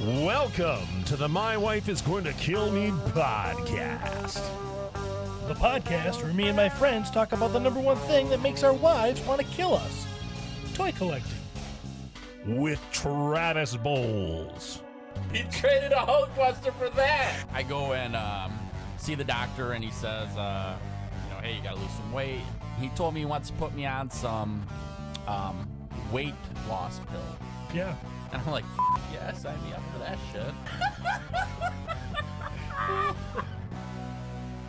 Welcome to the My Wife is Going to Kill Me podcast. The podcast where me and my friends talk about the number one thing that makes our wives want to kill us. Toy collecting. With Travis Bowles. He traded a Hulkbuster for that. I go and see the doctor, and he says, hey, you gotta lose some weight. He told me he wants to put me on some weight loss pill. Yeah. And I'm like, yeah, sign me up for that shit.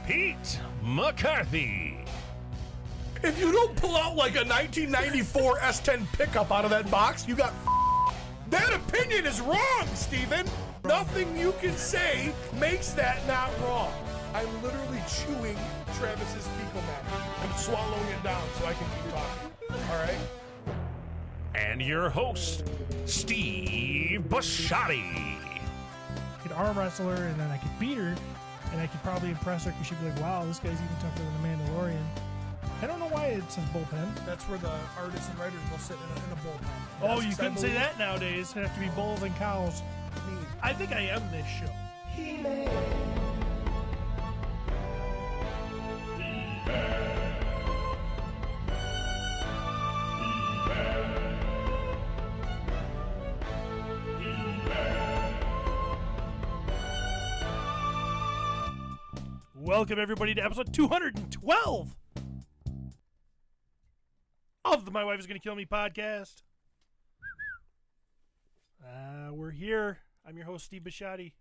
Pete McCarthy. If you don't pull out like a 1994 S10 pickup out of that box, you got that opinion is wrong, Steven. Nothing you can say makes that not wrong. I'm literally chewing Travis's fecal matter. I'm swallowing it down so I can keep talking. All right? And your host, Steve Bisciotti. I could arm wrestle her, and then I could beat her, and I could probably impress her because she'd be like, wow, this guy's even tougher than the Mandalorian. I don't know why it says bullpen. That's where the artists and writers will sit in a bullpen. Oh, you couldn't say that nowadays. It'd have to be bulls and cows. I think I am this show. HeMan. Welcome, everybody, to episode 212 of the My Wife is Going to Kill Me podcast. We're here. I'm your host, Steve Bisciotti.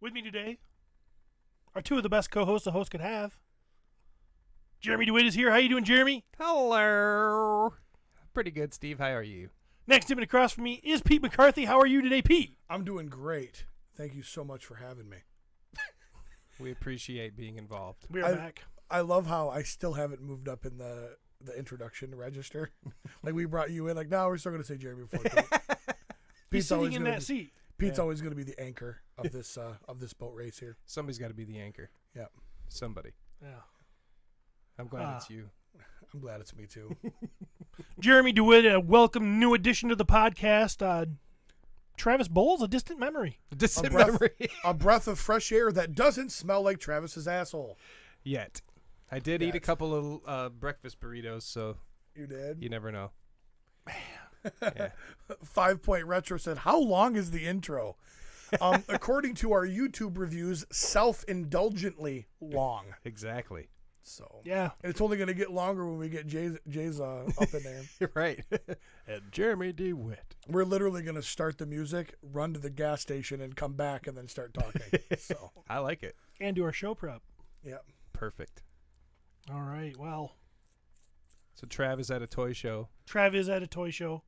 With me today are two of the best co-hosts a host could have. Jeremy DeWitt is here. How you doing, Jeremy? Hello. Pretty good, Steve. How are you? Next to him and across from me is Pete McCarthy. How are you today, Pete? I'm doing great. Thank you so much for having me. We appreciate being involved. We are back. I love how I still haven't moved up in the introduction register. Like, we brought you in. Like, no, we're still going to say Jeremy before Pete. He's sitting in that seat. Pete's always going to be the anchor of this boat race here. Somebody's got to be the anchor. Yeah. Somebody. Yeah. I'm glad it's you. I'm glad it's me, too. Jeremy DeWitt, a welcome new addition to the podcast. Travis Bowles, a distant memory. Distant memory. A breath of fresh air that doesn't smell like Travis's asshole. Yet. I did eat a couple of breakfast burritos, so You did? you never know. Man. Yeah. 5 Point Retro said, how long is the intro? According to our YouTube reviews, self-indulgently long. Exactly. So Yeah. and it's only going to get longer when we get Jay's up in there. You're right. And Jeremy DeWitt. We're literally going to start the music, run to the gas station, and come back and then start talking. So I like it. And do our show prep. yeah. Perfect. All right. Well, So Trav is at a toy show. Trav is at a toy show,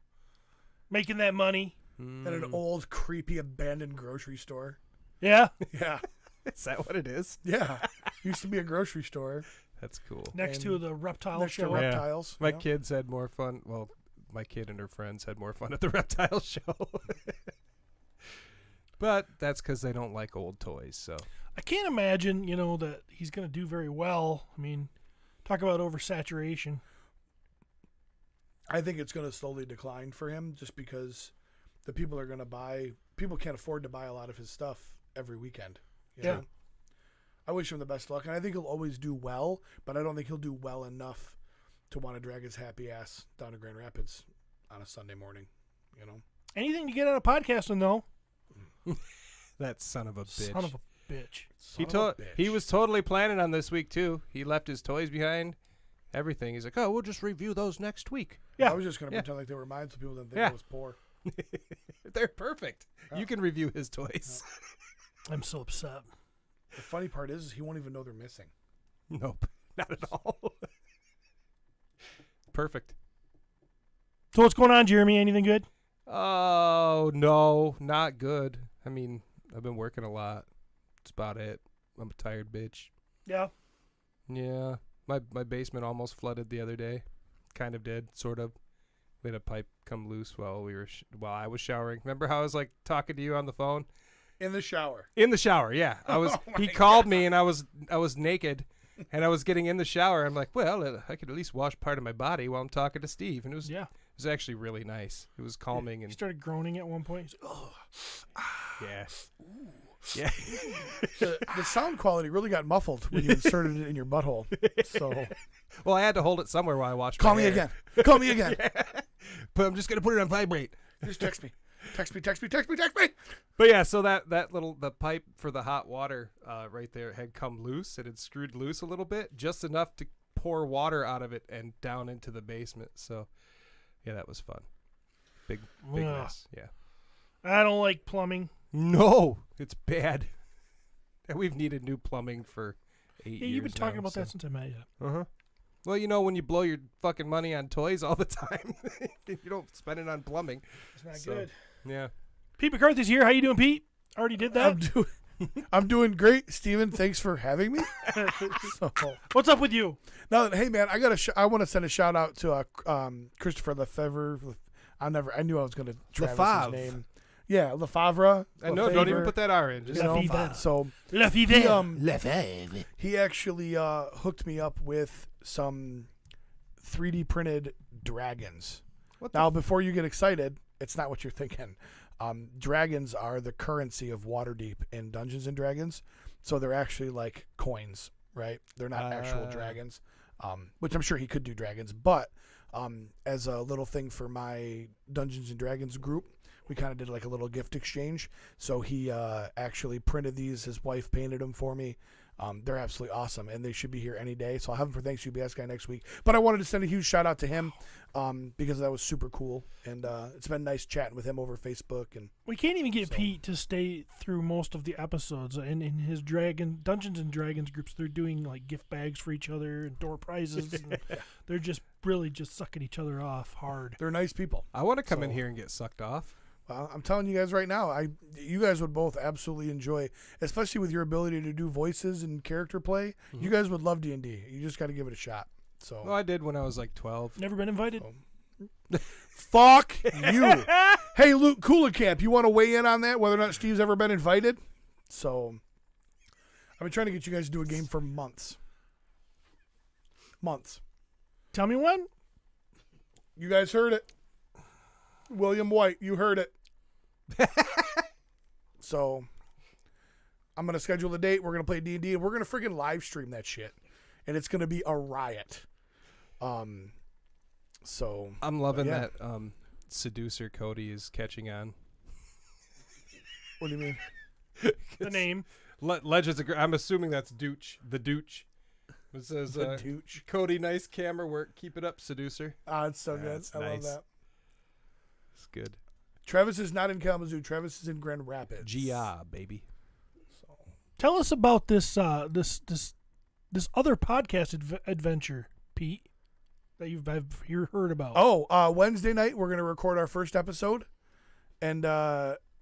making that money. At an old, creepy, abandoned grocery store. Yeah. Yeah. Is that what it is? Yeah. Used to be a grocery store. That's cool. Next to the reptile Next show. to reptiles. My yeah. kids had more fun. Well, my kid and her friends had more fun at the reptile show. But that's because they don't like old toys. So I can't imagine, that he's going to do very well. I mean, talk about oversaturation. I think it's going to slowly decline for him just because the people are going to buy. People can't afford to buy a lot of his stuff every weekend. You know? I wish him the best luck, and I think he'll always do well, but I don't think he'll do well enough to want to drag his happy ass down to Grand Rapids on a Sunday morning, Anything to get out of podcasting, though. that son of a bitch. Son of a bitch. He was totally planning on this week too. He left his toys behind, everything. He's like, "Oh, we'll just review those next week." Yeah, I was just going to pretend like they were mine so people didn't think I was poor. They're perfect. You can review his toys. I'm so upset. The funny part is he won't even know they're missing. Nope, not at all. Perfect. So what's going on, Jeremy? Anything good? Oh, no, not good. I mean, I've been working a lot. That's about it. I'm a tired bitch. Yeah. Yeah. My basement almost flooded the other day. Kind of did, sort of. We had a pipe come loose while I was showering. Remember how I was like talking to you on the phone? In the shower. In the shower, yeah. I was. He called me, and I was naked, and I was getting in the shower. I'm like, well, I could at least wash part of my body while I'm talking to Steve, and it was actually really nice. It was calming, He and started groaning at one point. He's like, oh, yeah, yeah. The sound quality really got muffled when you inserted it in your butthole. So, Well, I had to hold it somewhere while I watched. call my me hair. again. Call me again. But I'm just gonna put it on vibrate. Just text me. Text me. Text me. Text me. Text me. But yeah, so that the pipe for the hot water right there had come loose. It had screwed loose a little bit, just enough to pour water out of it and down into the basement. So yeah, that was fun. Big mess. Yeah. I don't like plumbing. No, it's bad. And we've needed new plumbing for 8 years. Yeah, you've been talking now, about so. that since I met you. Uh-huh. Well, you know, when you blow your fucking money on toys all the time, you don't spend it on plumbing. It's not So, good. Yeah. Pete McCarthy's here. How you doing, Pete? Already did that. I'm doing great, Steven. Thanks for having me. So, What's up with you? now, hey man, I want to send a shout out to Christopher Lefevre. I knew I was going to Travis Lefavre. his name. Yeah, Lefevre. I know. Don't even put that R in. Just You know, Lefevre. so Lefevre. he actually hooked me up with some 3D printed dragons. Now, before you get excited, it's not what you're thinking. Dragons are the currency of Waterdeep in Dungeons and Dragons, so they're actually like coins, right? They're not actual dragons, which I'm sure he could do dragons. But as a little thing for my Dungeons and Dragons group, we kind of did like a little gift exchange. So he actually printed these. His wife painted them for me. They're absolutely awesome, and they should be here any day. So I'll have them for Thanks UBS Guy next week. But I wanted to send a huge shout out to him because that was super cool, and it's been nice chatting with him over Facebook. And We can't even get Pete to stay through most of the episodes. In his Dungeons and Dragons groups, they're doing like gift bags for each other and door prizes. And they're just really just sucking each other off hard. they're nice people. I want to come in here and get sucked off. I'm telling you guys right now, you guys would both absolutely enjoy, especially with your ability to do voices and character play. Mm-hmm. You guys would love D&D. You just got to give it a shot. So Well, I did when I was like 12. Never been invited. fuck you. Hey, Luke Coolicamp, you want to weigh in on that? Whether or not Steve's ever been invited? So I've been trying to get you guys to do a game for months. Tell me when. You guys heard it. William White, you heard it. So I'm going to schedule a date. We're going to play D&D, and we're going to freaking live stream that shit. And it's going to be a riot. So I'm loving yeah. that seducer Cody is catching on. What do you mean? The name. Legends of I'm assuming that's Dooch. The Dooch. It says, The douche. Cody, nice camera work. Keep it up, seducer. It's so good. That's I love nice. that. It's good. Travis is not in Kalamazoo. Travis is in Grand Rapids. Gia, baby. Tell us about this this other podcast adventure, Pete, that you've heard about. Oh, Wednesday night we're going to record our first episode, and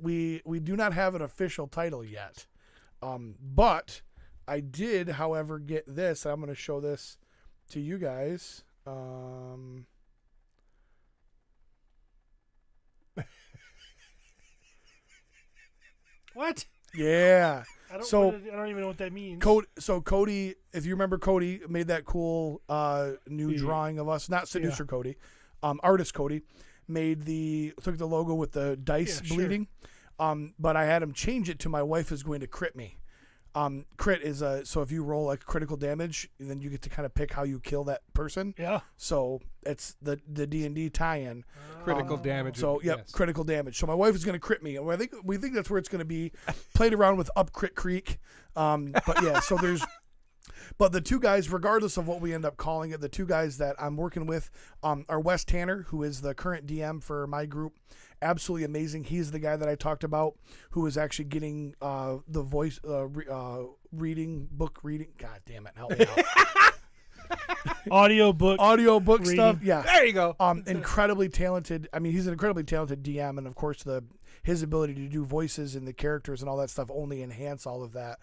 we do not have an official title yet. But I did, however, get this. I'm going to show this to you guys. What? Yeah. I don't even know what that means. Cody, if you remember, Cody made that cool new drawing of us. Not seducer Cody, artist Cody took the logo with the dice bleeding. But I had him change it to "My wife is going to crit me." Crit is so if you roll like critical damage, then you get to kind of pick how you kill that person. Yeah. So it's the D&D tie-in. Critical damage. So yes. critical damage. So my wife is going to crit me, and we think that's where it's going to be. Played around with Up Crit Creek, but yeah. So there's, but the two guys, regardless of what we end up calling it, the two guys that I'm working with are Wes Tanner, who is the current DM for my group. Absolutely amazing. He's the guy that I talked about who is actually getting the voice book reading. God damn it, help me out. Audiobook stuff. Yeah. There you go. Incredibly talented. I mean, he's an incredibly talented DM, and of course his ability to do voices and the characters and all that stuff only enhance all of that.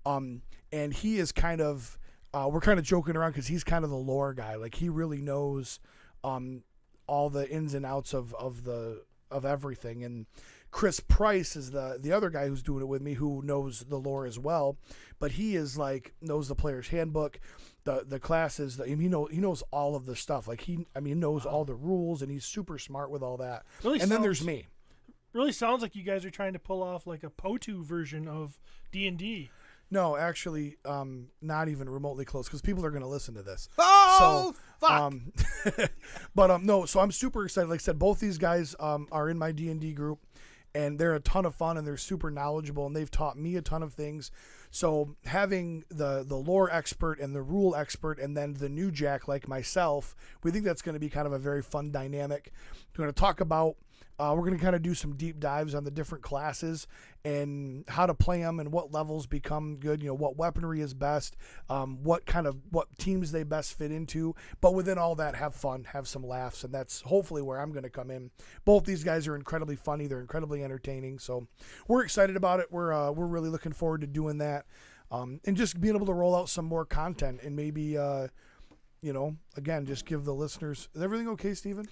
And he is kind of we're kind of joking around because he's kind of the lore guy. Like he really knows all the ins and outs of everything. And Chris Price is the other guy who's doing it with me, who knows the lore as well, but he is like knows the player's handbook, the classes. He knows all of the stuff. Like he knows all the rules, and he's super smart with all that. Really and then there's me. Really sounds like you guys are trying to pull off like a POTU version of D&D. No, actually, not even remotely close, because people are going to listen to this. Oh, so, fuck! But no, so I'm super excited. Like I said, both these guys are in my D&D group, and they're a ton of fun, and they're super knowledgeable, and they've taught me a ton of things. So having the lore expert and the rule expert, and then the new Jack like myself, we think that's going to be kind of a very fun dynamic. We're going to talk about. We're going to kind of do some deep dives on the different classes and how to play them and what levels become good, what weaponry is best, what teams they best fit into. But within all that, have fun, have some laughs, and that's hopefully where I'm going to come in. Both these guys are incredibly funny. They're incredibly entertaining. So we're excited about it. We're really looking forward to doing that, and just being able to roll out some more content and maybe, again, just give the listeners. Is everything okay, Steven?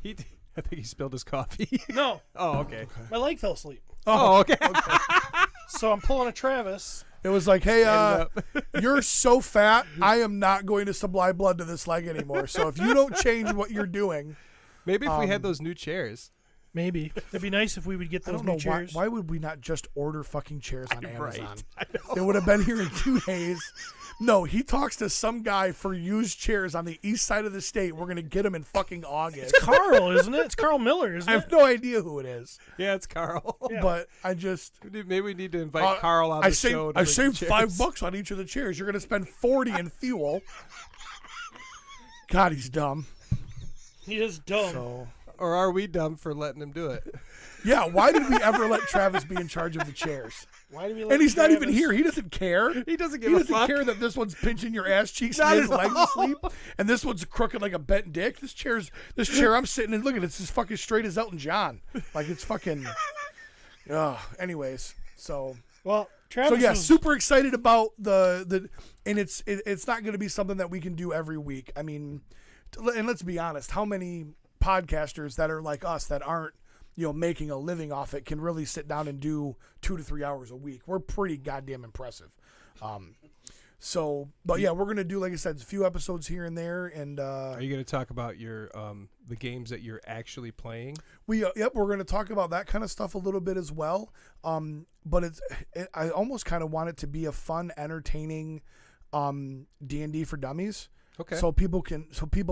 I think he spilled his coffee. No. Oh, okay. My leg fell asleep. Oh, okay. So I'm pulling a Travis. It was like, hey, you're so fat, I am not going to supply blood to this leg anymore. So if you don't change what you're doing. Maybe if we had those new chairs. Maybe. It'd be nice if we would get those new chairs. Why would we not just order fucking chairs on Amazon? Right. They would have been here in 2 days. No, he talks to some guy for used chairs on the east side of the state. We're going to get them in fucking August. It's Carl, isn't it? It's Carl Miller, isn't it? I have no idea who it is. Yeah, it's Carl. Yeah. But I just... Maybe we need to invite Carl on the show. I saved $5 on each of the chairs. You're going to spend $40 in fuel. God, he's dumb. He is dumb. So... Or are we dumb for letting him do it? Yeah, why did we ever let Travis be in charge of the chairs? Why did we let And he's not Travis? even here. He doesn't care. He doesn't He give a doesn't fuck. care that this one's pinching your ass cheeks Not and his at legs all. asleep, and this one's crooked like a bent dick. This chair I'm sitting in. Look at it. It's as fucking straight as Elton John. Like it's fucking. Anyways, so Well, Travis was... super excited about the and it's not going to be something that we can do every week. I mean, and let's be honest, how many podcasters that are like us that aren't making a living off it can really sit down and do 2 to 3 hours a week? We're pretty goddamn impressive. But yeah, we're gonna do, like I said, a few episodes here and there. And Are you going to talk about your the games that you're actually playing? we're gonna talk about that kind of stuff a little bit as well. But I almost kind of want it to be a fun, entertaining D&D for dummies. Okay. So people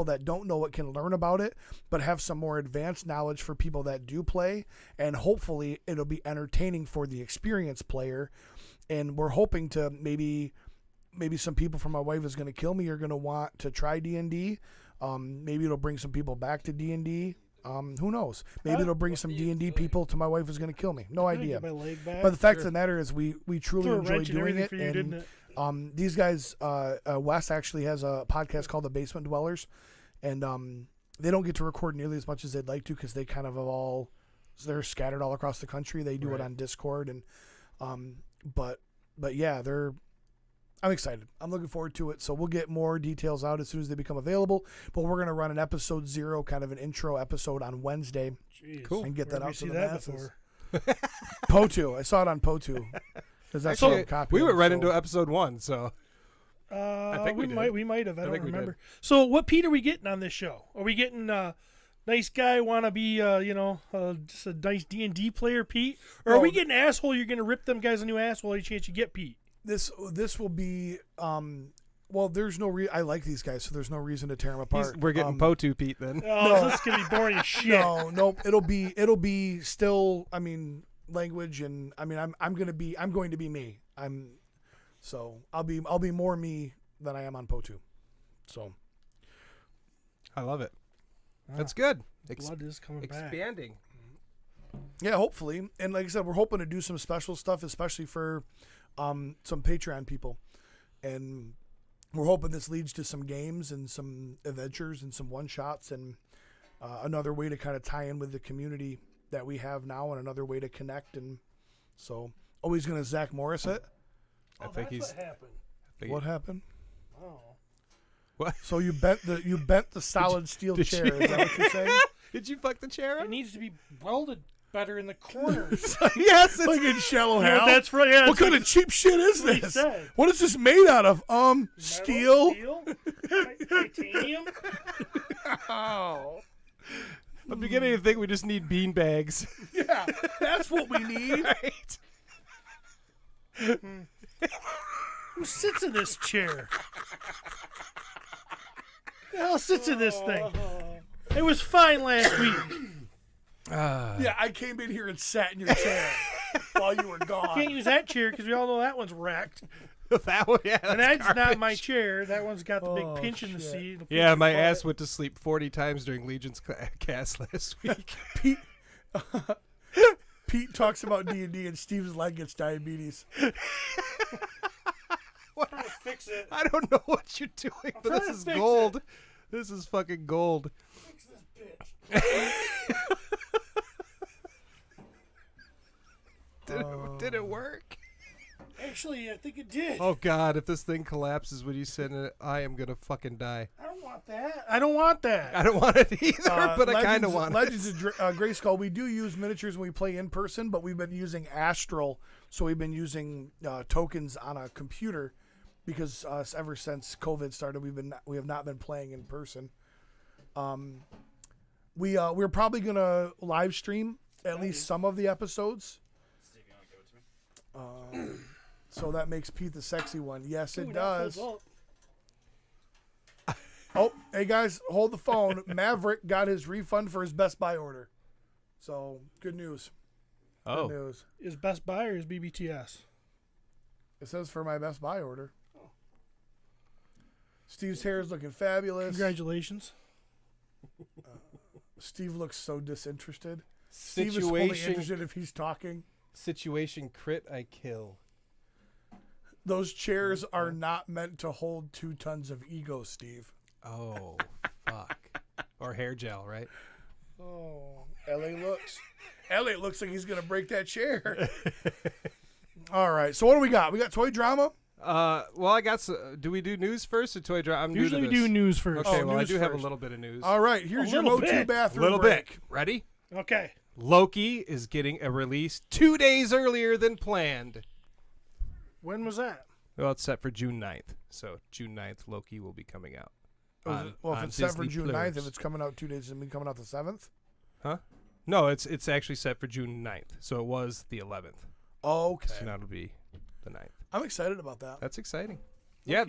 that don't know it can learn about it, but have some more advanced knowledge for people that do play, and hopefully it'll be entertaining for the experienced player. And we're hoping to maybe some people from My Wife Is Going to Kill Me are going to want to try D&D. Maybe it'll bring some people back to D&D. Who knows? Maybe it'll bring some D&D people to My Wife Is Going to Kill Me. No idea. Get my leg back. But the fact of the matter is we truly Threw a enjoy wrench in doing everything it. for you, And didn't it? these guys, Wes actually has a podcast called The Basement Dwellers, and they don't get to record nearly as much as they'd like to, because they kind of they're scattered all across the country. They do it on Discord, and but yeah, I'm excited. I'm looking forward to it. So we'll get more details out as soon as they become available. But we're gonna run an episode 0, kind of an intro episode on Wednesday. Jeez. Cool. And get Where that did out to we the see that masses. before? POTU. I saw it on POTU. There's actually a copy we of went it, right so- into episode 1, so think we did. We might have. I don't think we did. remember. So what Pete are we getting on this show? Are we getting nice guy want to be just a nice D&D player, Pete, or are we getting asshole? You're gonna rip them guys a new asshole any chance you get, Pete? This will be well, there's no I like these guys, so there's no reason to tear them apart. we're getting POTU Pete then. Oh, this is gonna be boring as shit. No, it'll be still, I mean, language, and I mean I'm going to be me. I'll be more me than I am on POTU. So I love it. That's good. Blood is coming back. Expanding. yeah, hopefully. And like I said, we're hoping to do some special stuff, especially for some Patreon people. And we're hoping this leads to some games and some adventures and some one-shots, and another way to kind of tie in with the community that we have now, and another way to connect. And so, he's going to Zach Morris it? I think he's. What happened. What happened? Oh. What? So you bent the solid steel chair. Is that what you're saying? Did you fuck the chair up? It needs to be welded better in the corners. Yes, it's Like in Shallow You know Hal. what that's right. Yeah, What kind of cheap shit is what he this? said. What is this made out of? Steel. Titanium. Oh. I'm beginning to think we just need bean bags. Yeah, that's what we need. Right? Who sits in this chair? Who the hell sits in this thing? It was fine last week. Yeah, I came in here and sat in your chair while you were gone. Can't use that chair because we all know that one's wrecked. That one, yeah. And that's not my chair. That one's got the big Oh, pinch in the shit. seat. Yeah, my ass went to sleep 40 times during Legion's cast last week. Pete talks about D&D and Steve's leg gets diabetes. Trying to fix it. I don't know what you're doing, but trying this to is fix gold. it. This is fucking gold. Fix this bitch. Did it work? Actually, I think it did. Oh god, if this thing collapses when you send it, I am gonna fucking die. I don't want that. I don't want that. I don't want it either, but I kind of want Legends it. of Grayskull, we do use miniatures when we play in person, but we've been using Astral, so we've been using tokens on a computer because ever since COVID started, we have not been playing in person. We're probably gonna live stream at least some of the episodes. So that makes Pete the sexy one. Yes, it Ooh, now does. folds up. Oh, hey guys, hold the phone. Maverick got his refund for his Best Buy order. So, good news. Oh, Good news. Is Best Buy or is BBTS? It says for my Best Buy order. Steve's hair is looking fabulous. Congratulations. Steve looks so disinterested. Steve is only interested if he's talking. Situation crit, I kill. Those chairs are not meant to hold 2 tons of ego, Steve. Oh, fuck. Or hair gel, right? Oh, Elliot looks like he's going to break that chair. All right, so what do we got? We got toy drama? Well, I got. Do we do news first or toy drama? I'm new Usually to we this. do news first. Okay, Oh, well, I news do have a first. little bit of news. All right, here's A your little Motu bit. bathroom Little break. bit. Ready? Okay. Loki is getting a release 2 days earlier than planned. When was that? Well, it's set for June 9th. So June 9th, Loki will be coming out. Well, if on it's set for Disney June 9th, Plus. if it's coming out 2 days, it'll be coming out the 7th? Huh? No, it's actually set for June 9th. So it was the 11th. Oh, okay. So now it'll be the 9th. I'm excited about that. That's exciting. Yeah,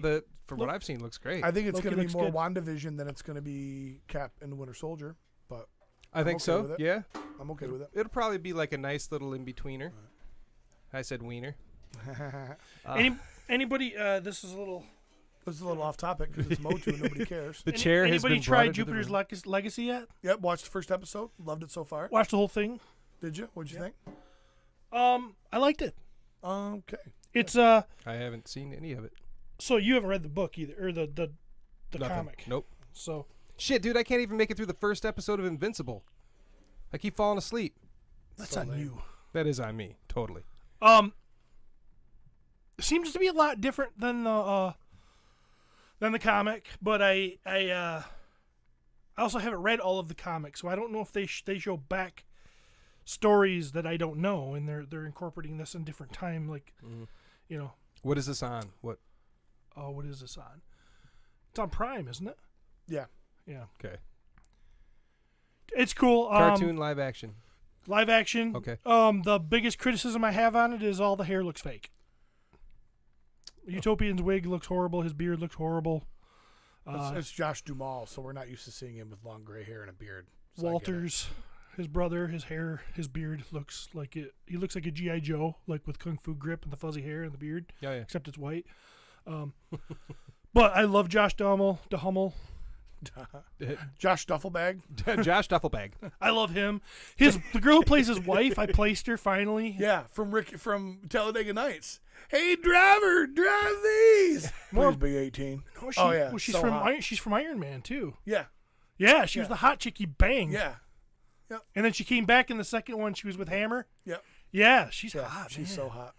from what I've seen, looks great. I think it's Loki going to be looks more good. WandaVision than it's going to be Cap and the Winter Soldier, but I think okay so. with it. Yeah. I'm okay with it. It'll probably be like a nice little in-betweener. I said wiener. Anybody? This is a little. This is a little off topic because it's Motu and nobody cares. The chair has Anybody been tried brought into the Jupiter's room. Legacy yet? Yep, watched the first episode. Loved it so far. Watched the whole thing. Did you? What'd you think? I liked it. Okay. It's I haven't seen any of it. So you haven't read the book either, or the Nothing. comic. Nope. So Shit, dude, I can't even make it through the first episode of Invincible. I keep falling asleep. that's So on lame. you. That is on me, totally. It seems to be a lot different than the comic, but I also haven't read all of the comics, so I don't know if they show back stories that I don't know, and they're incorporating this in different time, like you know. What is this on? What? Oh, what is this on? It's on Prime, isn't it? Yeah. Yeah, Okay. it's cool. Cartoon live action. Live action. Okay. The biggest criticism I have on it is all the hair looks fake. Utopian's wig looks horrible. His beard looks horrible. It's Josh Duhamel, so we're not used to seeing him with long gray hair and a beard. So I get it. Walters, his brother, his beard looks like it. He looks like a G.I. Joe, like with kung fu grip and the fuzzy hair and the beard, Yeah, yeah. except it's white. But I love Josh Duhamel. Josh Duffelbag. Josh Duffelbag. I love him. The girl who plays his wife, I placed her finally. Yeah, from Talladega Nights. Hey, driver, drive these. More- Please be 18. Oh, Oh, yeah, Well, she's so from hot. she's from Iron Man too. Yeah, Yeah, she was Yeah. the hot chick he banged. yeah, And then she came back in the second one. She was with Hammer. yep. Yeah, she's Yeah, hot. she's man. so hot.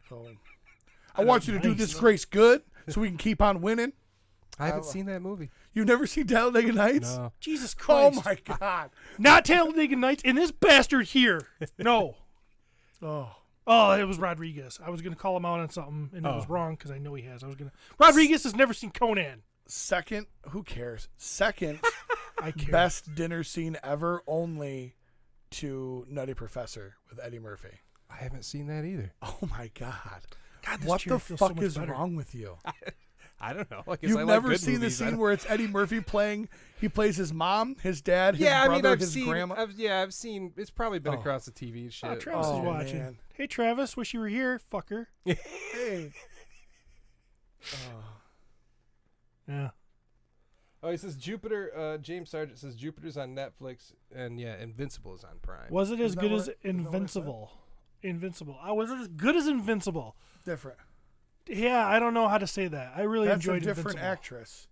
So, I want you to do nice. this race good so we can keep on winning. I haven't seen that movie. You've never seen Talladega Nights? No. Jesus Oh Christ. my God. Not Talladega Nights and this bastard here. No. Oh. Oh, it was Rodriguez. I was going to call him out on something, and it was Oh. wrong because I know he has. Rodriguez has never seen Conan. Second, who cares? Second, I care. best dinner scene ever, only to Nutty Professor with Eddie Murphy. I haven't seen that either. Oh my God. God, this What chair the feels so fuck much is better. wrong with you? I don't know. I guess You've I like never good seen movies. the I scene don't- where it's Eddie Murphy playing, he plays his mom, his dad, his Yeah, I brother, mean, I've his seen. grandma. I've seen. It's probably been Oh. across the TV and shit. Oh, Travis Oh, is watching. man. Hey, Travis, wish you were here, fucker. Hey. Yeah. Oh, he says Jupiter. James Sargent says Jupiter's on Netflix, and yeah, Invincible is on Prime. Was it as Isn't good that as what it said? Invincible? Invincible. Was it as good as Invincible? Different. Yeah, I don't know how to say that. I really That's enjoyed a different Invincible. actress.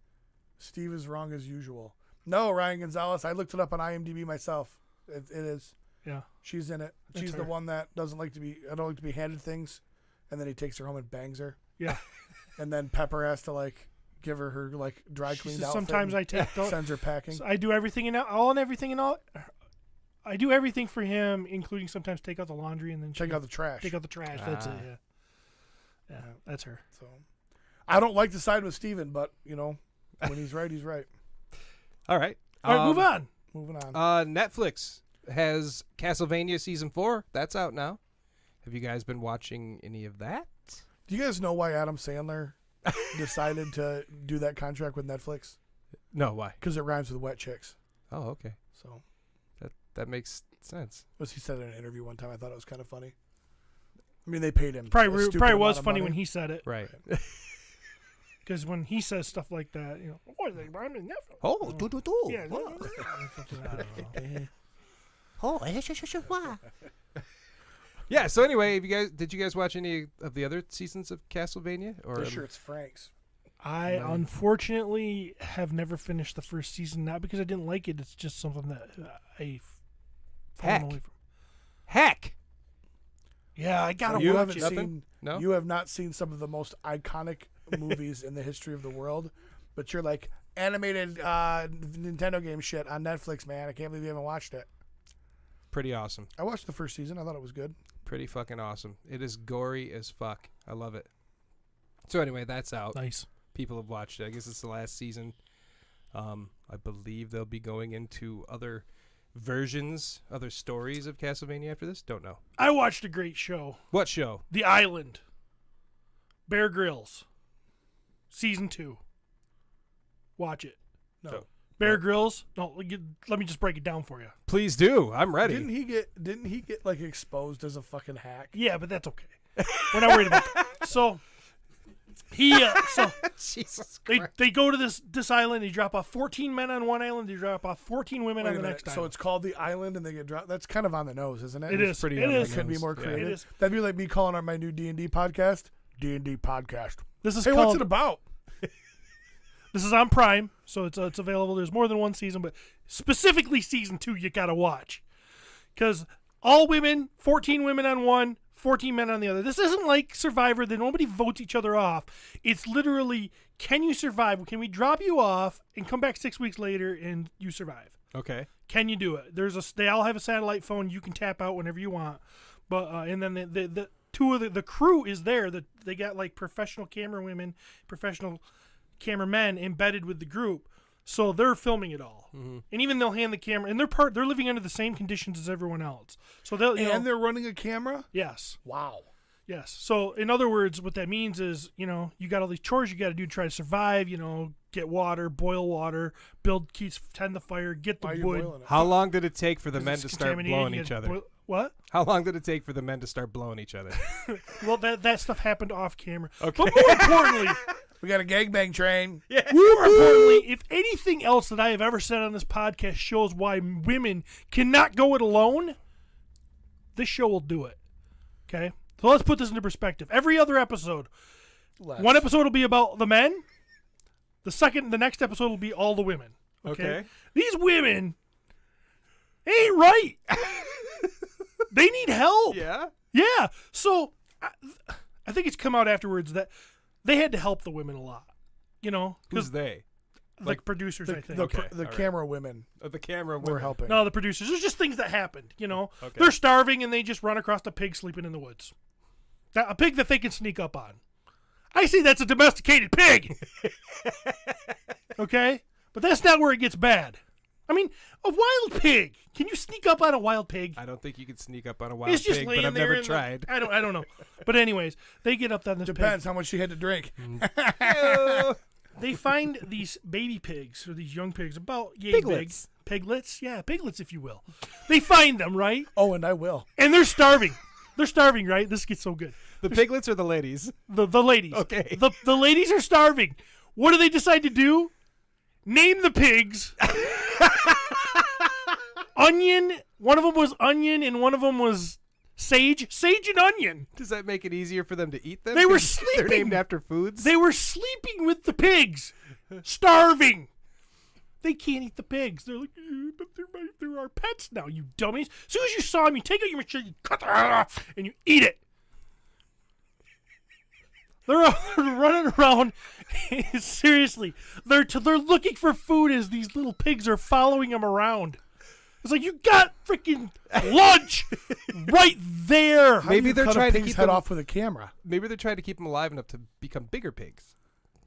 Steve is wrong as usual. No, Ryan Gonzalez. I looked it up on IMDb myself. It is. Yeah. She's in it. That's She's the her. one that doesn't like to be. I don't like to be handed things, and then he takes her home and bangs her, Yeah. and then Pepper has to like give her like dry She cleaned says, outfit. sometimes and I take those. sends her packing. So I do everything and all and everything and all. I do everything for him, including sometimes take out the laundry and then Check out the trash. take out the trash. That's it. Ah. Yeah. Yeah, that's her. So, I don't like to side with Steven, but you know, when he's right, he's right. All right. All right, move on. Moving on. Netflix has Castlevania season 4. That's out now. Have you guys been watching any of that? Do you guys know why Adam Sandler decided to do that contract with Netflix? No, why? Because it rhymes with wet chicks. Oh, okay. So, That makes sense. as he said in an interview one time, I thought it was kind of funny. I mean, they paid him. Probably a stupid was amount of funny money. when he said it, Right. because when he says stuff like that, you know, oh, I'm in Netflix. Oh, Yeah. I don't know. Yeah. So anyway, did you guys watch any of the other seasons of Castlevania? Or Pretty sure it's Frank's. I unfortunately have never finished the first season. Not because I didn't like it. It's just something that I fallen away from. Heck. Yeah, I gotta You watch haven't it. Nothing? seen. No. You have not seen some of the most iconic movies in the history of the world, but you're like animated Nintendo game shit on Netflix, man. I can't believe you haven't watched it. Pretty awesome. I watched the first season. I thought it was good. Pretty fucking awesome. It is gory as fuck. I love it. So anyway, that's out. Nice. People have watched it. I guess it's the last season. I believe they'll be going into other versions, other stories of Castlevania after this. Don't know. I watched a great show, What show? The Island. Bear Grylls, season 2. Watch it. No. So- Bear Grylls. No, let me just break it down for you. Please do. I'm ready. Didn't he get like exposed as a fucking hack? Yeah, but that's okay. We're not worried about that. So Jesus they go to this island. They drop off 14 men on one island. They drop off 14 women Wait on a the minute. next So island. it's called the island, and they get dropped. That's kind of on the nose, isn't it? It is. pretty It on the is. Could be nose. more Yeah. creative. It is. That'd be like me calling on my new D&D podcast. D&D podcast. This is Hey, called. what's it about? This is on Prime, so it's available. There's more than one season, but specifically season 2 you gotta watch, because all women, 14 women on one, 14 men on the other. This isn't like Survivor that nobody votes each other off. It's literally, can you survive? Can we drop you off and come back 6 weeks later and you survive? Okay. Can you do it? They all have a satellite phone you can tap out whenever you want, but and then the two of the crew is there. They got like professional camera women, professional cameramen embedded with the group, so they're filming it all. Mm-hmm. And even they'll hand the camera, and they're living under the same conditions as everyone else. So They're running a camera? yes. Wow. Yes. So in other words, what that means is, you got all these chores you got to do to try to survive. Get water, boil water, tend the fire, get the Why are you wood. boiling it? How long did it take for the men It's to start contaminated, blowing you each gotta other? what? How long did it take for the men to start blowing each other? Well, that stuff happened off camera. Okay. But more importantly, We got a gangbang train. more importantly, if anything else that I have ever said on this podcast shows why women cannot go it alone, this show will do it. Okay? So let's put this into perspective. Every other episode, one episode will be about the men. The next episode will be all the women. Okay. These women ain't right. They need help. Yeah. Yeah. So I think it's come out afterwards that they had to help the women a lot. You know, Who's they? like producers, I think. The Okay, all right. camera women The camera were helping. No, the producers. There's just things that happened. You know, Okay. they're starving and they just run across a pig sleeping in the woods. A pig that they can sneak up on. I say that's a domesticated pig. Okay, but that's not where it gets bad. I mean, a wild pig. Can you sneak up on a wild pig? I don't think you could sneak up on a wild It's just pig, laying but I've there never in the- tried. I don't know. But anyways, they get up on this Depends pig. how much she had to drink. They find these baby pigs or these young pigs about yay big. Piglets. Piglets, yeah, piglets, if you will. They find them, right? Oh, and I will. And they're starving. They're starving, right? This gets so good. The piglets or the ladies? The ladies. Okay. The ladies are starving. What do they decide to do? Name the pigs. Onion. One of them was onion, and one of them was sage. Sage and onion. Does that make it easier for them to eat them? They were 'Cause They're sleeping. named after foods. They were sleeping with the pigs, starving. They can't eat the pigs. They're like, but they're our pets now, you dummies. As soon as you saw them, you take out your machine, you cut the head off, and you eat it. They're running around. Seriously, they're looking for food as these little pigs are following them around. It's like, you got freaking lunch right there. Maybe they're Cut a trying to pig's keep head them off with a camera. Maybe they're trying to keep them alive enough to become bigger pigs.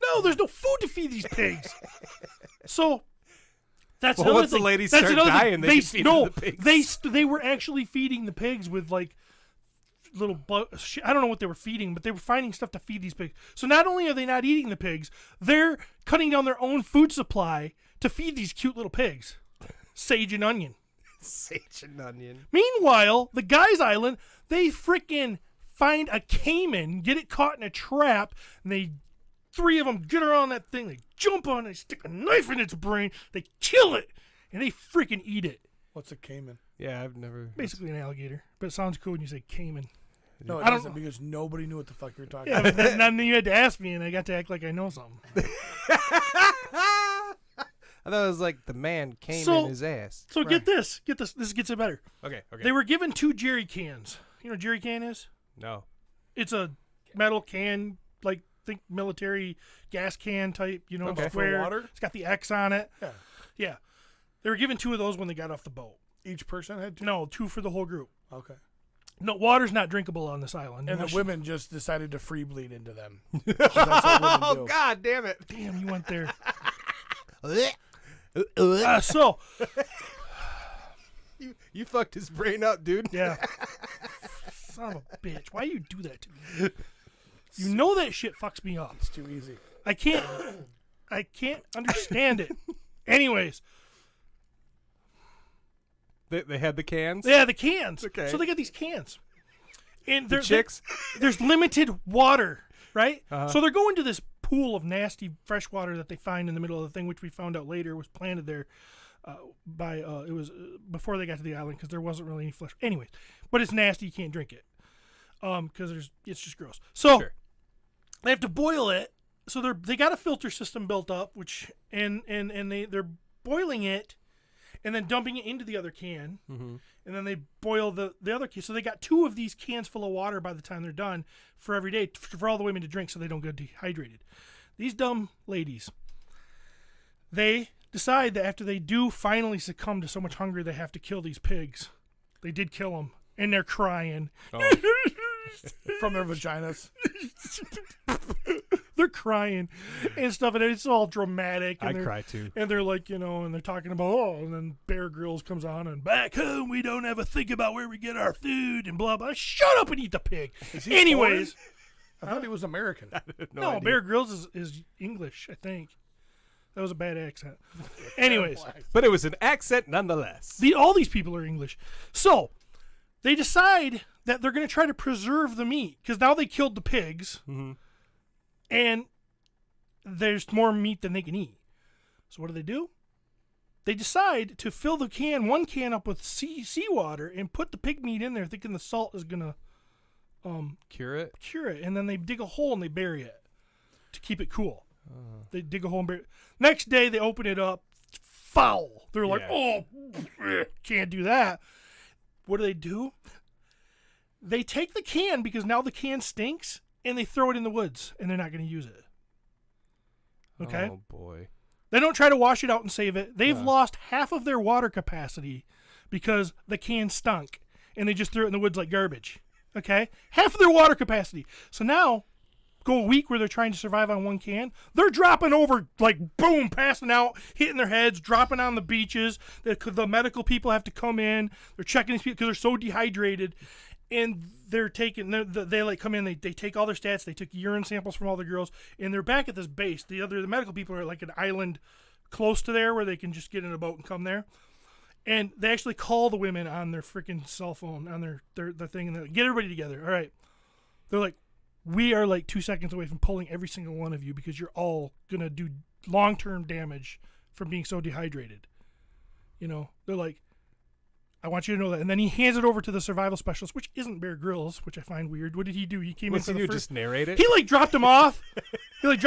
No, there's no food to feed these pigs. So that's Well, another once the thing. ladies That's start another thing. dying, they can feed them the pigs. They were actually feeding the pigs with like little I don't know what they were feeding, but they were finding stuff to feed these pigs. So not only are they not eating the pigs, they're cutting down their own food supply to feed these cute little pigs. Sage and onion. Sage and onion. Meanwhile, the guy's island, they freaking find a caiman, get it caught in a trap, and they three of them get around that thing. They jump on it, they stick a knife in its brain, they kill it, and they freaking eat it. What's a caiman? Yeah, I've never. Basically an alligator, but it sounds cool when you say caiman. No, it I don't doesn't, because nobody knew what the fuck you were talking Yeah, about. but then you had to ask me, and I got to act like I know something. I thought it was like the man came So- in his ass. So get this. This gets it better. Okay. They were given 2 jerry cans. You know what a jerry can is? No. It's a metal can, like think military gas can type. You know, Okay. For square. water? It's got the X on it. Yeah. Yeah. They were given 2 of those when they got off the boat. Each person had to. No, 2 for the whole group. Okay. No, water's not drinkable on this island. And Unless the women just decided to free bleed into them. That's what Oh women do. God, damn it! Damn, you went there. you So, you fucked his brain up, dude. yeah. Son of a bitch. Why do you do that to me? You know that shit fucks me up. It's too easy. I can't understand it. Anyways, They had the cans. yeah, the cans. Okay. So they got these cans. And The they're, chicks. there's limited water, right? Uh-huh. So they're going to this pool of nasty fresh water that they find in the middle of the thing, which we found out later was planted there by it was before they got to the island because there wasn't really any fresh. Anyways, but it's nasty. You can't drink it because it's just gross. So Sure. they have to boil it. So they got a filter system built up, which and they're boiling it and then dumping it into the other can. Mm-hmm. And then they boil the other can. So they got 2 of these cans full of water by the time they're done for every day for all the women to drink so they don't get dehydrated. These dumb ladies, they decide that after they do finally succumb to so much hunger, they have to kill these pigs. They did kill them, and they're crying. Oh. From their vaginas. They're crying and stuff, and it's all dramatic. And I they're- cry too. And they're like, and they're talking about, and then Bear Grylls comes on, and back home we don't ever think about where we get our food, and blah, blah. Shut up and eat the pig. he Anyways, I thought he was American. no, idea. Bear Grylls is English, I think. That was a bad accent. Anyways, But it was an accent nonetheless. all these people are English. So they decide that they're going to try to preserve the meat, because now they killed the pigs, Mm-hmm. and there's more meat than they can eat. So what do? They decide to fill one can up with seawater and put the pig meat in there, thinking the salt is gonna Cure it. cure it. And then they dig a hole and they bury it to keep it cool. They dig a hole and bury it. Next day they open it up, foul. They're like, Yeah. oh, can't do that. What do? They take the can, because now the can stinks, and they throw it in the woods, and they're not going to use it. Okay? Oh, boy. They don't try to wash it out and save it. They've lost half of their water capacity because the can stunk, and they just threw it in the woods like garbage. Okay? Half of their water capacity. So now, go a week where they're trying to survive on one can. They're dropping over, like, boom, passing out, hitting their heads, dropping on the beaches. The medical people have to come in. They're checking these people because they're so dehydrated. And they're taking, they like come in, they take all their stats, they took urine samples from all the girls, and they're back at this base. The medical people are like an island close to there where they can just get in a boat and come there. And they actually call the women on their freaking cell phone, on their thing, and they're like, get everybody together. All right. They're like, we are like 2 seconds away from pulling every single one of you because you're all going to do long-term damage from being so dehydrated. You know, they're like, I want you to know that. And then he hands it over to the survival specialist, which isn't Bear Grylls, which I find weird. What did he do? He came in for the first... just narrate it? He like dropped him off. And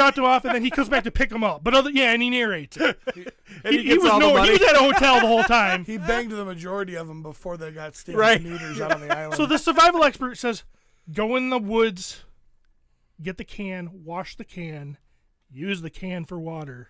then he comes back to pick him up. But and he narrates it. He was at a hotel the whole time. He banged the majority of them before they got stinging Right. neuters out on the island. So the survival expert says, go in the woods, get the can, wash the can, use the can for water,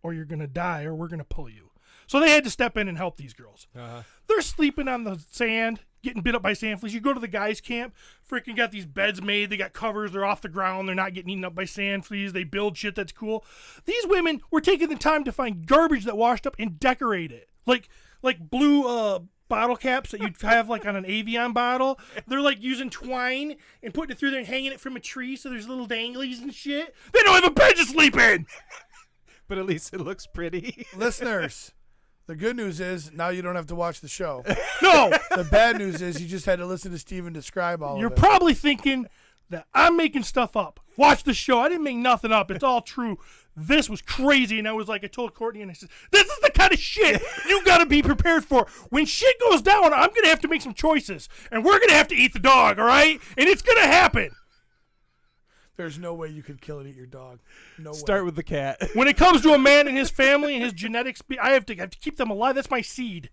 or you're going to die, or we're going to pull you. So they had to step in and help these girls. Uh-huh. They're sleeping on the sand, getting bit up by sand fleas. You go to the guys' camp, freaking got these beds made. They got covers. They're off the ground. They're not getting eaten up by sand fleas. They build shit that's cool. These women were taking the time to find garbage that washed up and decorate it. Like blue bottle caps that you'd have like on an Avion bottle. They're like using twine and putting it through there and hanging it from a tree so there's little danglies and shit. They don't have a bed to sleep in. But at least it looks pretty. Listeners, the good news is now you don't have to watch the show. No. The bad news is you just had to listen to Steven describe all You're of it. probably thinking that I'm making stuff up. Watch the show. I didn't make nothing up. It's all true. This was crazy. And I told Courtney, and I said, this is the kind of shit you got to be prepared for. When shit goes down, I'm going to have to make some choices. And we're going to have to eat the dog, all right? And it's going to happen. There's no way you could kill and eat your dog. No way. Start with the cat. When it comes to a man and his family and his genetics, I have to keep them alive. That's my seed.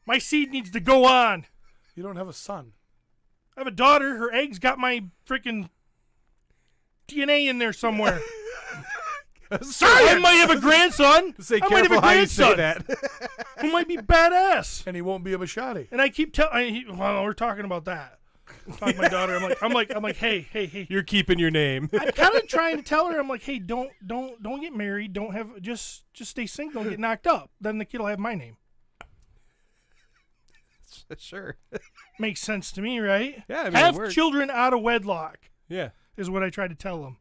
My seed needs to go on. You don't have a son. I have a daughter. Her eggs got my freaking DNA in there somewhere. Sorry, I might have a grandson. Say I might have careful a how you say grandson that. who might be badass. And he won't be a Bashadi. And I keep telling, well, we're talking about that. I'm talking to my daughter. I'm like, hey. You're keeping your name. I'm kind of trying to tell her. I'm like, hey, don't get married. Don't have just stay single. Don't get knocked up. Then the kid will have my name. Sure. Makes sense to me, right? Yeah, I mean, have it works. children out of wedlock Yeah. is what I try to tell them.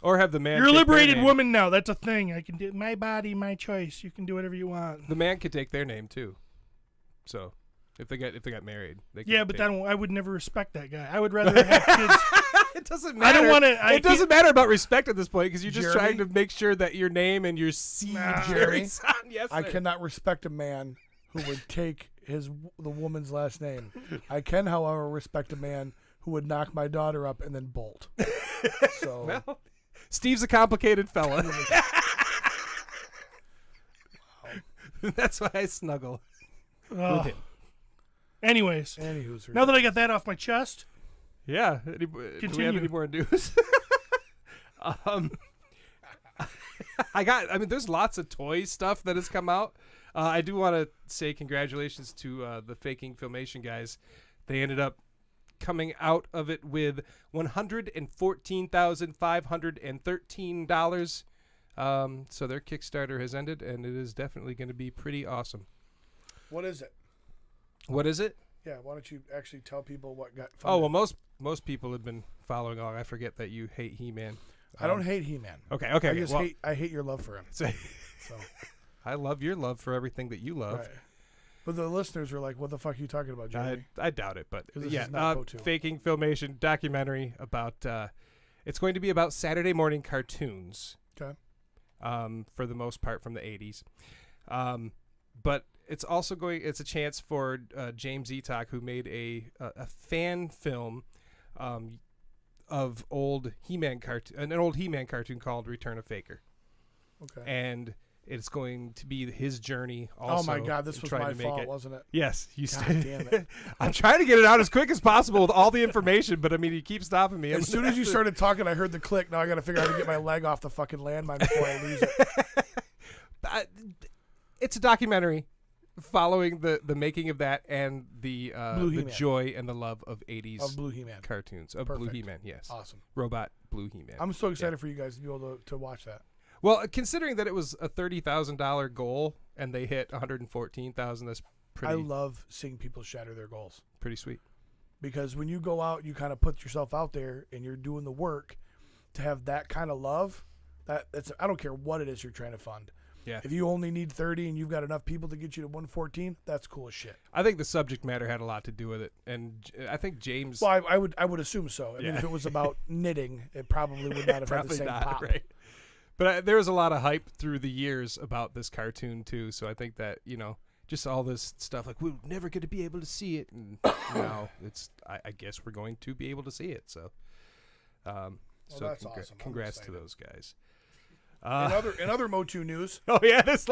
Or have the man. You're a take their liberated name. woman now. That's a thing. I can do my body, my choice. You can do whatever you want. The man could take their name too. So, if they got married, they could Yeah, but take- I would never respect that guy. I would rather have kids. It doesn't I matter. don't want to. It doesn't matter about respect at this point because you're just Jeremy? trying to make sure that your name and your seed carries on. Yes, I sir. cannot respect a man who would take the woman's last name. I can, however, respect a man who would knock my daughter up and then bolt. So Well, Steve's a complicated fella. That's why I snuggle Oh. with him. Anyways, anywho's now that I got that off my chest, Yeah. Do we have Continue. any more news? There's lots of toy stuff that has come out. I do want to say congratulations to the Faking Filmation guys. They ended up coming out of it with $114,513. So their Kickstarter has ended, and it is definitely going to be pretty awesome. what is it? What is it? Yeah, why don't you actually tell people what got funded? Oh, well, most people have been following along. I forget that you hate He-Man. I don't hate He-Man. Okay. I just I hate your love for him. So So, I love your love for everything that you love. right. But the listeners are like, what the fuck are you talking about, Jeremy? I doubt it, but 'Cause this yeah, is not Go-To. Faking Filmation documentary about. It's going to be about Saturday morning cartoons. Okay. For the most part, from the '80s, but it's also it's a chance for James Etok, who made a fan film of old He-Man cartoon, an old He-Man cartoon called Return of Faker. Okay. And It's going to be his journey also. Oh my God, this was trying my to make fault, it. wasn't it? Yes, you God said. damn it. I'm trying to get it out as quick as possible with all the information, but I mean, you keep stopping me. As soon as you started talking, I heard the click. Now I got to figure out how to get my leg off the fucking landmine before I lose it. It's a documentary following the making of that and the He-Man. joy and the love of 80s Of Blue He-Man. cartoons. Of Blue Perfect. He-Man, yes. Awesome. Robot Blue He-Man. I'm so excited for you guys to be able to watch that. Well, considering that it was a $30,000 goal and they hit $114,000, that's pretty. I love seeing people shatter their goals. Pretty sweet. Because when you go out, you kind of put yourself out there and you're doing the work to have that kind of love. That's I don't care what it is you're trying to fund. Yeah. If you only need 30 and you've got enough people to get you to 114, that's cool as shit. I think the subject matter had a lot to do with it, and I think James. Well, I would assume so. I mean, Yeah. if it was about knitting, it probably would not have had the Probably same not, pop. right? But there was a lot of hype through the years about this cartoon too, so I think that just all this stuff like we're never going to be able to see it, and now it's. I guess we're going to be able to see it. So, that's awesome. I'm congrats to excited. those guys. In other Motu news, Oh yeah, this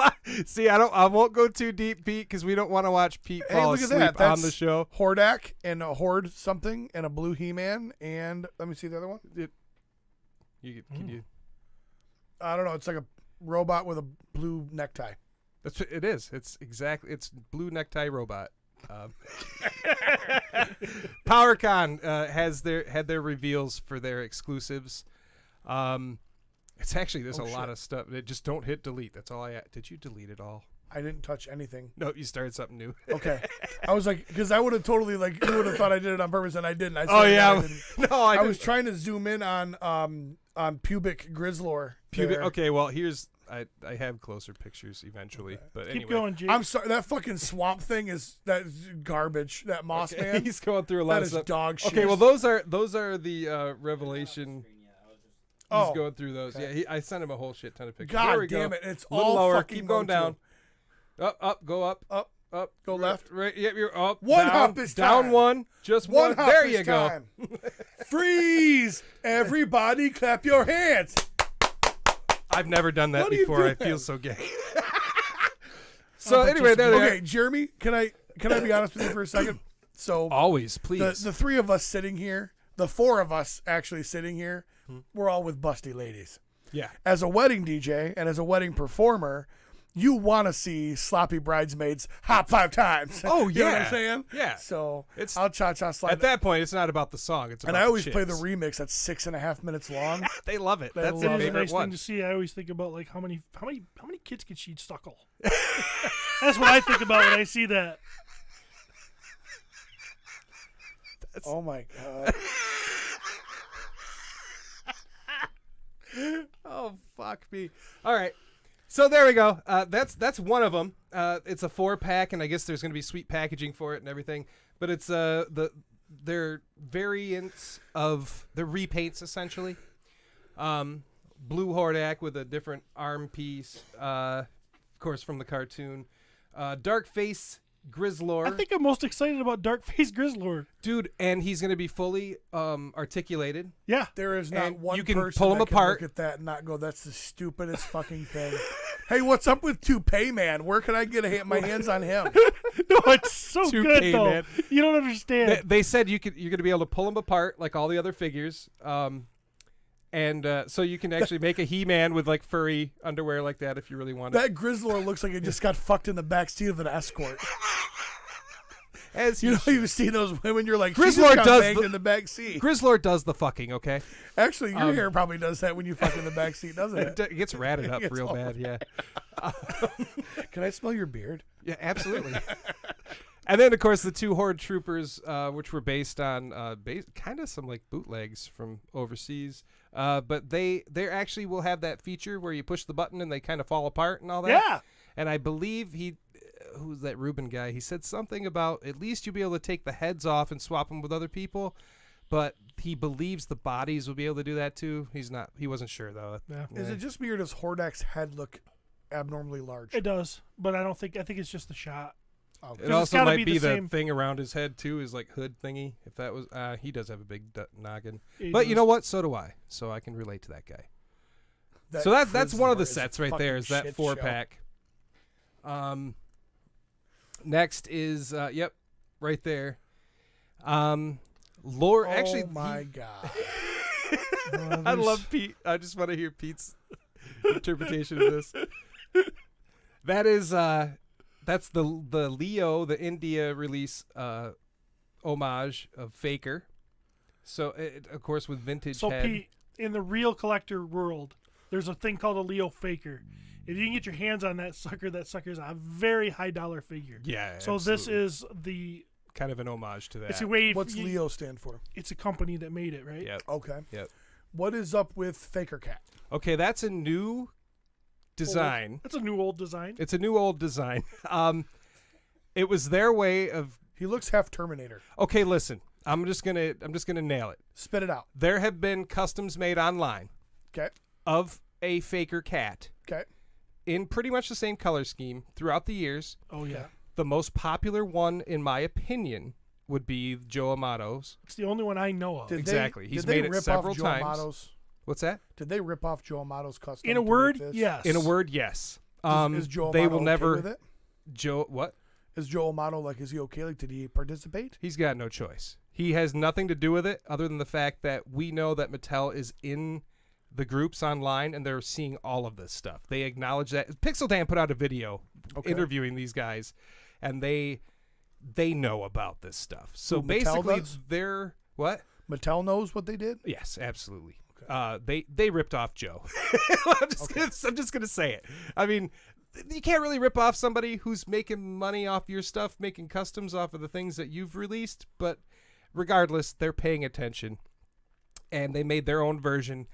see, I won't go too deep, Pete, because we don't want to watch Pete hey, fall look at asleep that. on That's the show. Hordak and a Horde something and a Blue He-Man and let me see the other one. Can you? I don't know. It's like a robot with a blue necktie. That's what it is. It's blue necktie robot. PowerCon had their reveals for their exclusives. It's actually there's a lot of stuff. Just don't hit delete. That's all did you delete it all? I didn't touch anything. No, you started something new. Okay. I was like, because I would have totally you would have thought I did it on purpose and I didn't. I Oh said yeah, I didn't. no, I was trying to zoom in on pubic Grizzlor. pubic. there. Okay, well here's I have closer pictures eventually, but Keep anyway. going, Jake. I'm sorry. That fucking swamp thing is garbage. That moss Okay, man. he's going through a lot That of is stuff. dog shit. Okay, well those are the revelation. He's Oh, going through those. okay. Yeah, I sent him a whole shit ton of pictures. God there we damn go. it! It's A little all lower. fucking Keep going Motu. down. Up, go up. Up. Go right, left. Right. Yep. You're up. One down, hop is down time. one. Just One one. hop There is you go. time. Freeze! Everybody, clap your hands. I've never done that What are you before. I doing? feel so gay. So anyway, there they Okay, are. Jeremy, can I be honest with you for a second? So Always, please. the three of us sitting here, the four of us actually sitting here, we're all with busty ladies. Yeah. As a wedding DJ and as a wedding performer, you want to see sloppy bridesmaids hop 5 times. Oh, You know what I'm yeah. saying? Yeah. So It's- I'll cha-cha slide. At that point, it's not about the song. It's about and I always play the chicks. remix that's 6.5 minutes long. They love it. They That's love their It is a favorite nice one. thing to see. I always think about like how many kids could she suckle. That's what I think about when I see that. Oh my God. Oh fuck me! All right, so there we go. That's one of them. It's a 4-pack, and I guess there's going to be sweet packaging for it and everything. But it's their variants of the repaints essentially. Blue Hordak with a different arm piece, of course from the cartoon. Dark Face Grizzlor. I think I'm most excited about Dark Face Grizzlor. Dude, and he's going to be fully articulated. Yeah. There is not And one you can person pull 'em that can apart. look at that and not go, that's the stupidest fucking thing. Hey, what's up with Toupee Man? Where can I get my hands on him? No, it's so Toupee good though. Man. You don't understand. They said you're going to be able to pull them apart like all the other figures. And so you can actually make a He-Man with like furry underwear like that if you really want it. That Grizzlor looks like he just got fucked in the backseat of an escort. As You you know, you see those women, you're like, Grizzlor she just got does banged the- in the back seat. Grizzlor does the fucking, okay? Actually, your hair probably does that when you fuck in the back seat, doesn't It it? gets ratted up It's real all bad, yeah. Can I smell your beard? Yeah, absolutely. And then, of course, the 2 Horde Troopers, which were based on kind of some like bootlegs from overseas. But they actually will have that feature where you push the button and they kind of fall apart and all that. Yeah. And I believe who's that Ruben guy? He said something about at least you'll be able to take the heads off and swap them with other people. But he believes the bodies will be able to do that too. He wasn't sure though. Yeah. Is it just me or does Hordak's head look abnormally large? It does, but I think it's just the shot. Oh, It it's also gotta might be be the the same- thing around his head too, his like hood thingy. If that was, he does have a big noggin. It But you does. know what? So do I. So I can relate to that guy. So that's one of the Frizzlor is sets a right there. fucking Is that shit 4-pack? Next is right there. Lord, show. actually, Oh my god. I love Pete. I just want to hear Pete's interpretation of this. That is that's the Leo, the India release homage of Faker. So of course with vintage So head. Pete, in the real collector world, there's a thing called a Leo Faker. If you can get your hands on that sucker's a very high dollar figure. Yeah. So absolutely. this is the kind of an homage to that. it's a way. What's Leo stand for? It's a company that made it, right? Yep. Okay. Yep. What is up with Faker Cat? Okay, that's a new design. That's a new old design. It's a new old design. It was their way of. He looks half Terminator. Okay, listen. I'm just gonna nail it. Spit it out. There have been customs made online Okay. of a Faker cat Okay. in pretty much the same color scheme throughout the years. Oh yeah, The most popular one, in my opinion, would be Joe Amato's. it's the only one I know of. Exactly. He's did they made it rip several off Joe times. Amato's? What's that? Did they rip off Joe Amato's custom? In a to make word, this? yes. In a word, yes. Is Joe they Amato will okay never. with it? Joe, what? Is Joe Amato like? Is he okay? Like, did he participate? He's got no choice. He has nothing to do with it other than the fact that we know that Mattel is in the groups online and they're seeing all of this stuff. They acknowledge that. Pixel Dan put out a video interviewing these guys, and they know about this stuff. So Who, Mattel basically, does? they're what? Mattel knows what they did. Yes, absolutely. Okay. They ripped off Joe. I'm just gonna say it. I mean, you can't really rip off somebody who's making money off your stuff, making customs off of the things that you've released. But regardless, they're paying attention, and they made their own version.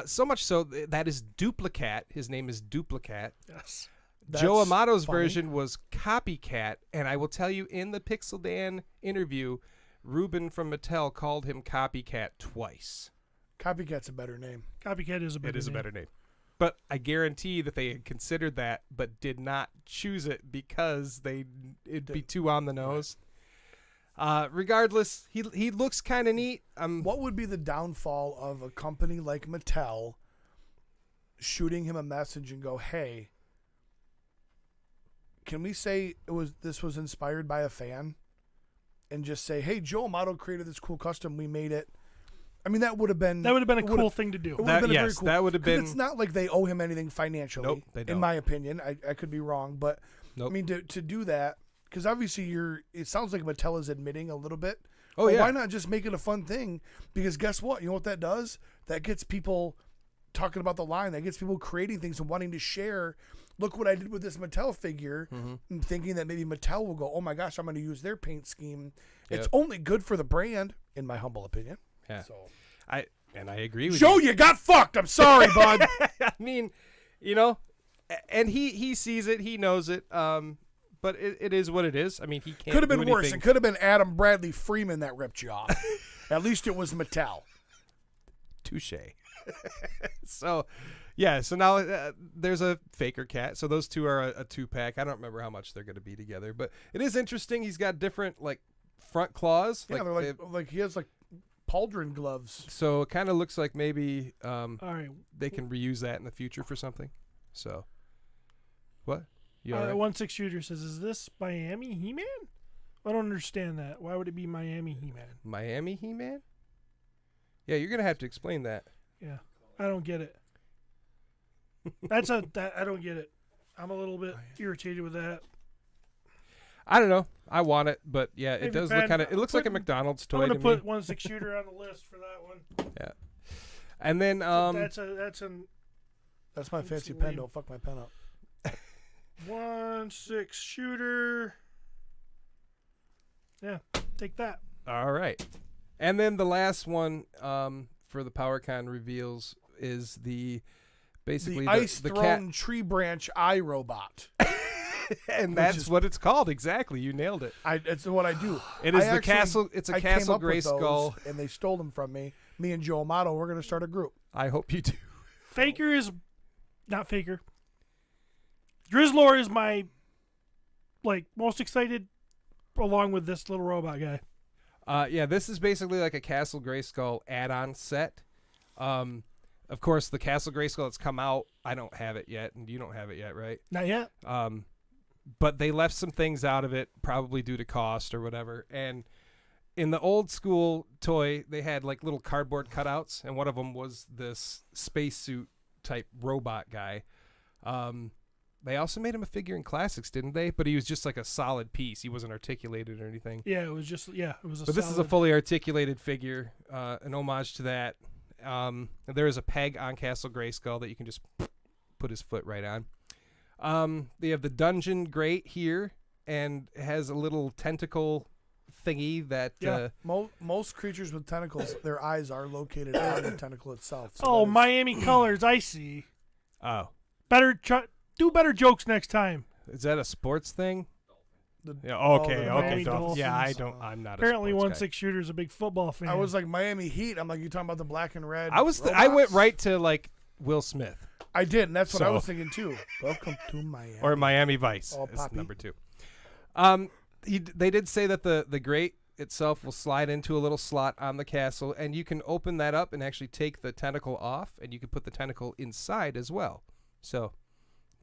So much so that is Duplicat. His name is Duplicat. Yes. Joe That's Amato's funny. version was Copycat, and I will tell you, in the Pixel Dan interview, Ruben from Mattel called him Copycat twice. Copycat's a better name. Copycat is a better. It is a name. better name. But I guarantee that they had considered that, but did not choose it because it'd be too on the nose. Regardless, he looks kind of neat. What would be the downfall of a company like Mattel shooting him a message and go, "Hey, can we say this was inspired by a fan?" And just say, "Hey, Joe Amato created this cool custom. We made it." I mean, that would have been a cool thing to do. It would have been Yes, very cool. that would have 'Cause been. It's not like they owe him anything financially. Nope, they don't. In my opinion, I could be wrong, but Nope. I mean to do that, because obviously it sounds like Mattel is admitting a little bit. Oh, But yeah. Why not just make it a fun thing? Because guess what? You know what that does? That gets people talking about the line. That gets people creating things and wanting to share. Look what I did with this Mattel figure, and thinking that maybe Mattel will go, "Oh my gosh, I'm going to use their paint scheme." It's Yep. only good for the brand, in my humble opinion. Yeah. So, I agree with Joe, you. you got fucked. I'm sorry, bud. I mean, and he sees it, he knows it. But it is what it is. I mean, he can't. Could have been do worse. anything. It could have been Adam Bradley Freeman that ripped you off. At least it was Mattel. Touche. So, yeah. So now there's a Faker cat. So those two are a 2-pack. I don't remember how much they're going to be together, but it is interesting. He's got different like front claws. Yeah, they're like he has like pauldron gloves. So it kind of looks like maybe All right. they can reuse that in the future for something. So, what? You all right? 1-6 shooter says, "Is this Miami He-Man?" I don't understand that. Why would it be Miami He-Man? Miami He-Man? Yeah, you're gonna have to explain that. Yeah, I don't get it. I don't get it. I'm a little bit irritated with that. I don't know. I want it, but yeah, it Maybe does look Ben, kind of. It looks like a put- McDonald's I'm toy gonna to put me. 1-6 shooter on the list for that one. Yeah, and then That's an That's my That's fancy lame. pen. Don't fuck my pen up. 1-6 shooter. Yeah, take that. all right, and then the last one for the PowerCon reveals is basically The ice the thrown cat, tree branch eye robot. and which that's is- what it's called. Exactly, you nailed it. It's what I do. It is I the actually- castle. It's a I came castle up with those, Grayskull. and they stole them from me. Me and Joe Amato, we're gonna start a group. I hope you do. Faker is not Faker. Grizzlor is my most excited, along with this little robot guy. Yeah, this is basically like a Castle Grayskull add-on set. of course, the Castle Grayskull that's come out, I don't have it yet, and you don't have it yet, right? Not yet. But they left some things out of it, probably due to cost or whatever. And in the old school toy, they had like little cardboard cutouts, and one of them was this spacesuit type robot guy. They also made him a figure in Classics, didn't they? But he was just like a solid piece. He wasn't articulated or anything. Yeah, it was just it was a. But this is a fully articulated figure, an homage to that. There is a peg on Castle Grayskull that you can just put his foot right on. They have the dungeon grate here, and it has a little tentacle thingy that. Most creatures with tentacles, their eyes are located on the tentacle itself. So oh, Miami colors! I see. Oh, do better jokes next time. is that a sports thing? the Okay. Miami Dolphins. Yeah, Dolphins. I'm not. Apparently, a sports guy. 1-6 shooter's a big football fan. I was like Miami Heat. I'm like, you talking about the black and red? I went right to like Will Smith I did, and that's what I So- was thinking too. Welcome to Miami. or Miami Vice. Oh, is Poppy. number 2. They did say that the grate itself will slide into a little slot on the castle, and you can open that up and actually take the tentacle off, and you can put the tentacle inside as well. So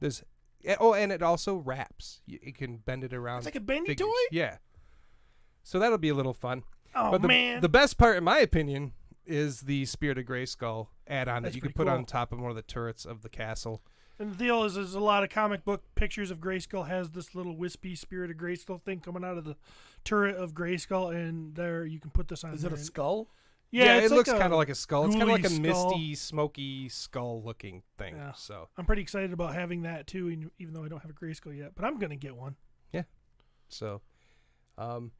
there's and it also wraps. You can bend it around. It's like a bendy figures. toy? Yeah. So that'll be a little fun. Oh, But man. the best part, in my opinion, is the Spirit of Grayskull add-on that That's you can pretty put cool. on top of one of the turrets of the castle. And the deal is, there's a lot of comic book pictures of Grayskull has this little wispy Spirit of Grayskull thing coming out of the turret of Grayskull, and there you can put this on. Is it a there. skull? Yeah, it it's looks like kind of like a skull. It's kind of like a ghouly skull. misty, smoky skull-looking thing. Yeah. So I'm pretty excited about having that too, even though I don't have a Grayskull yet. But I'm gonna get one.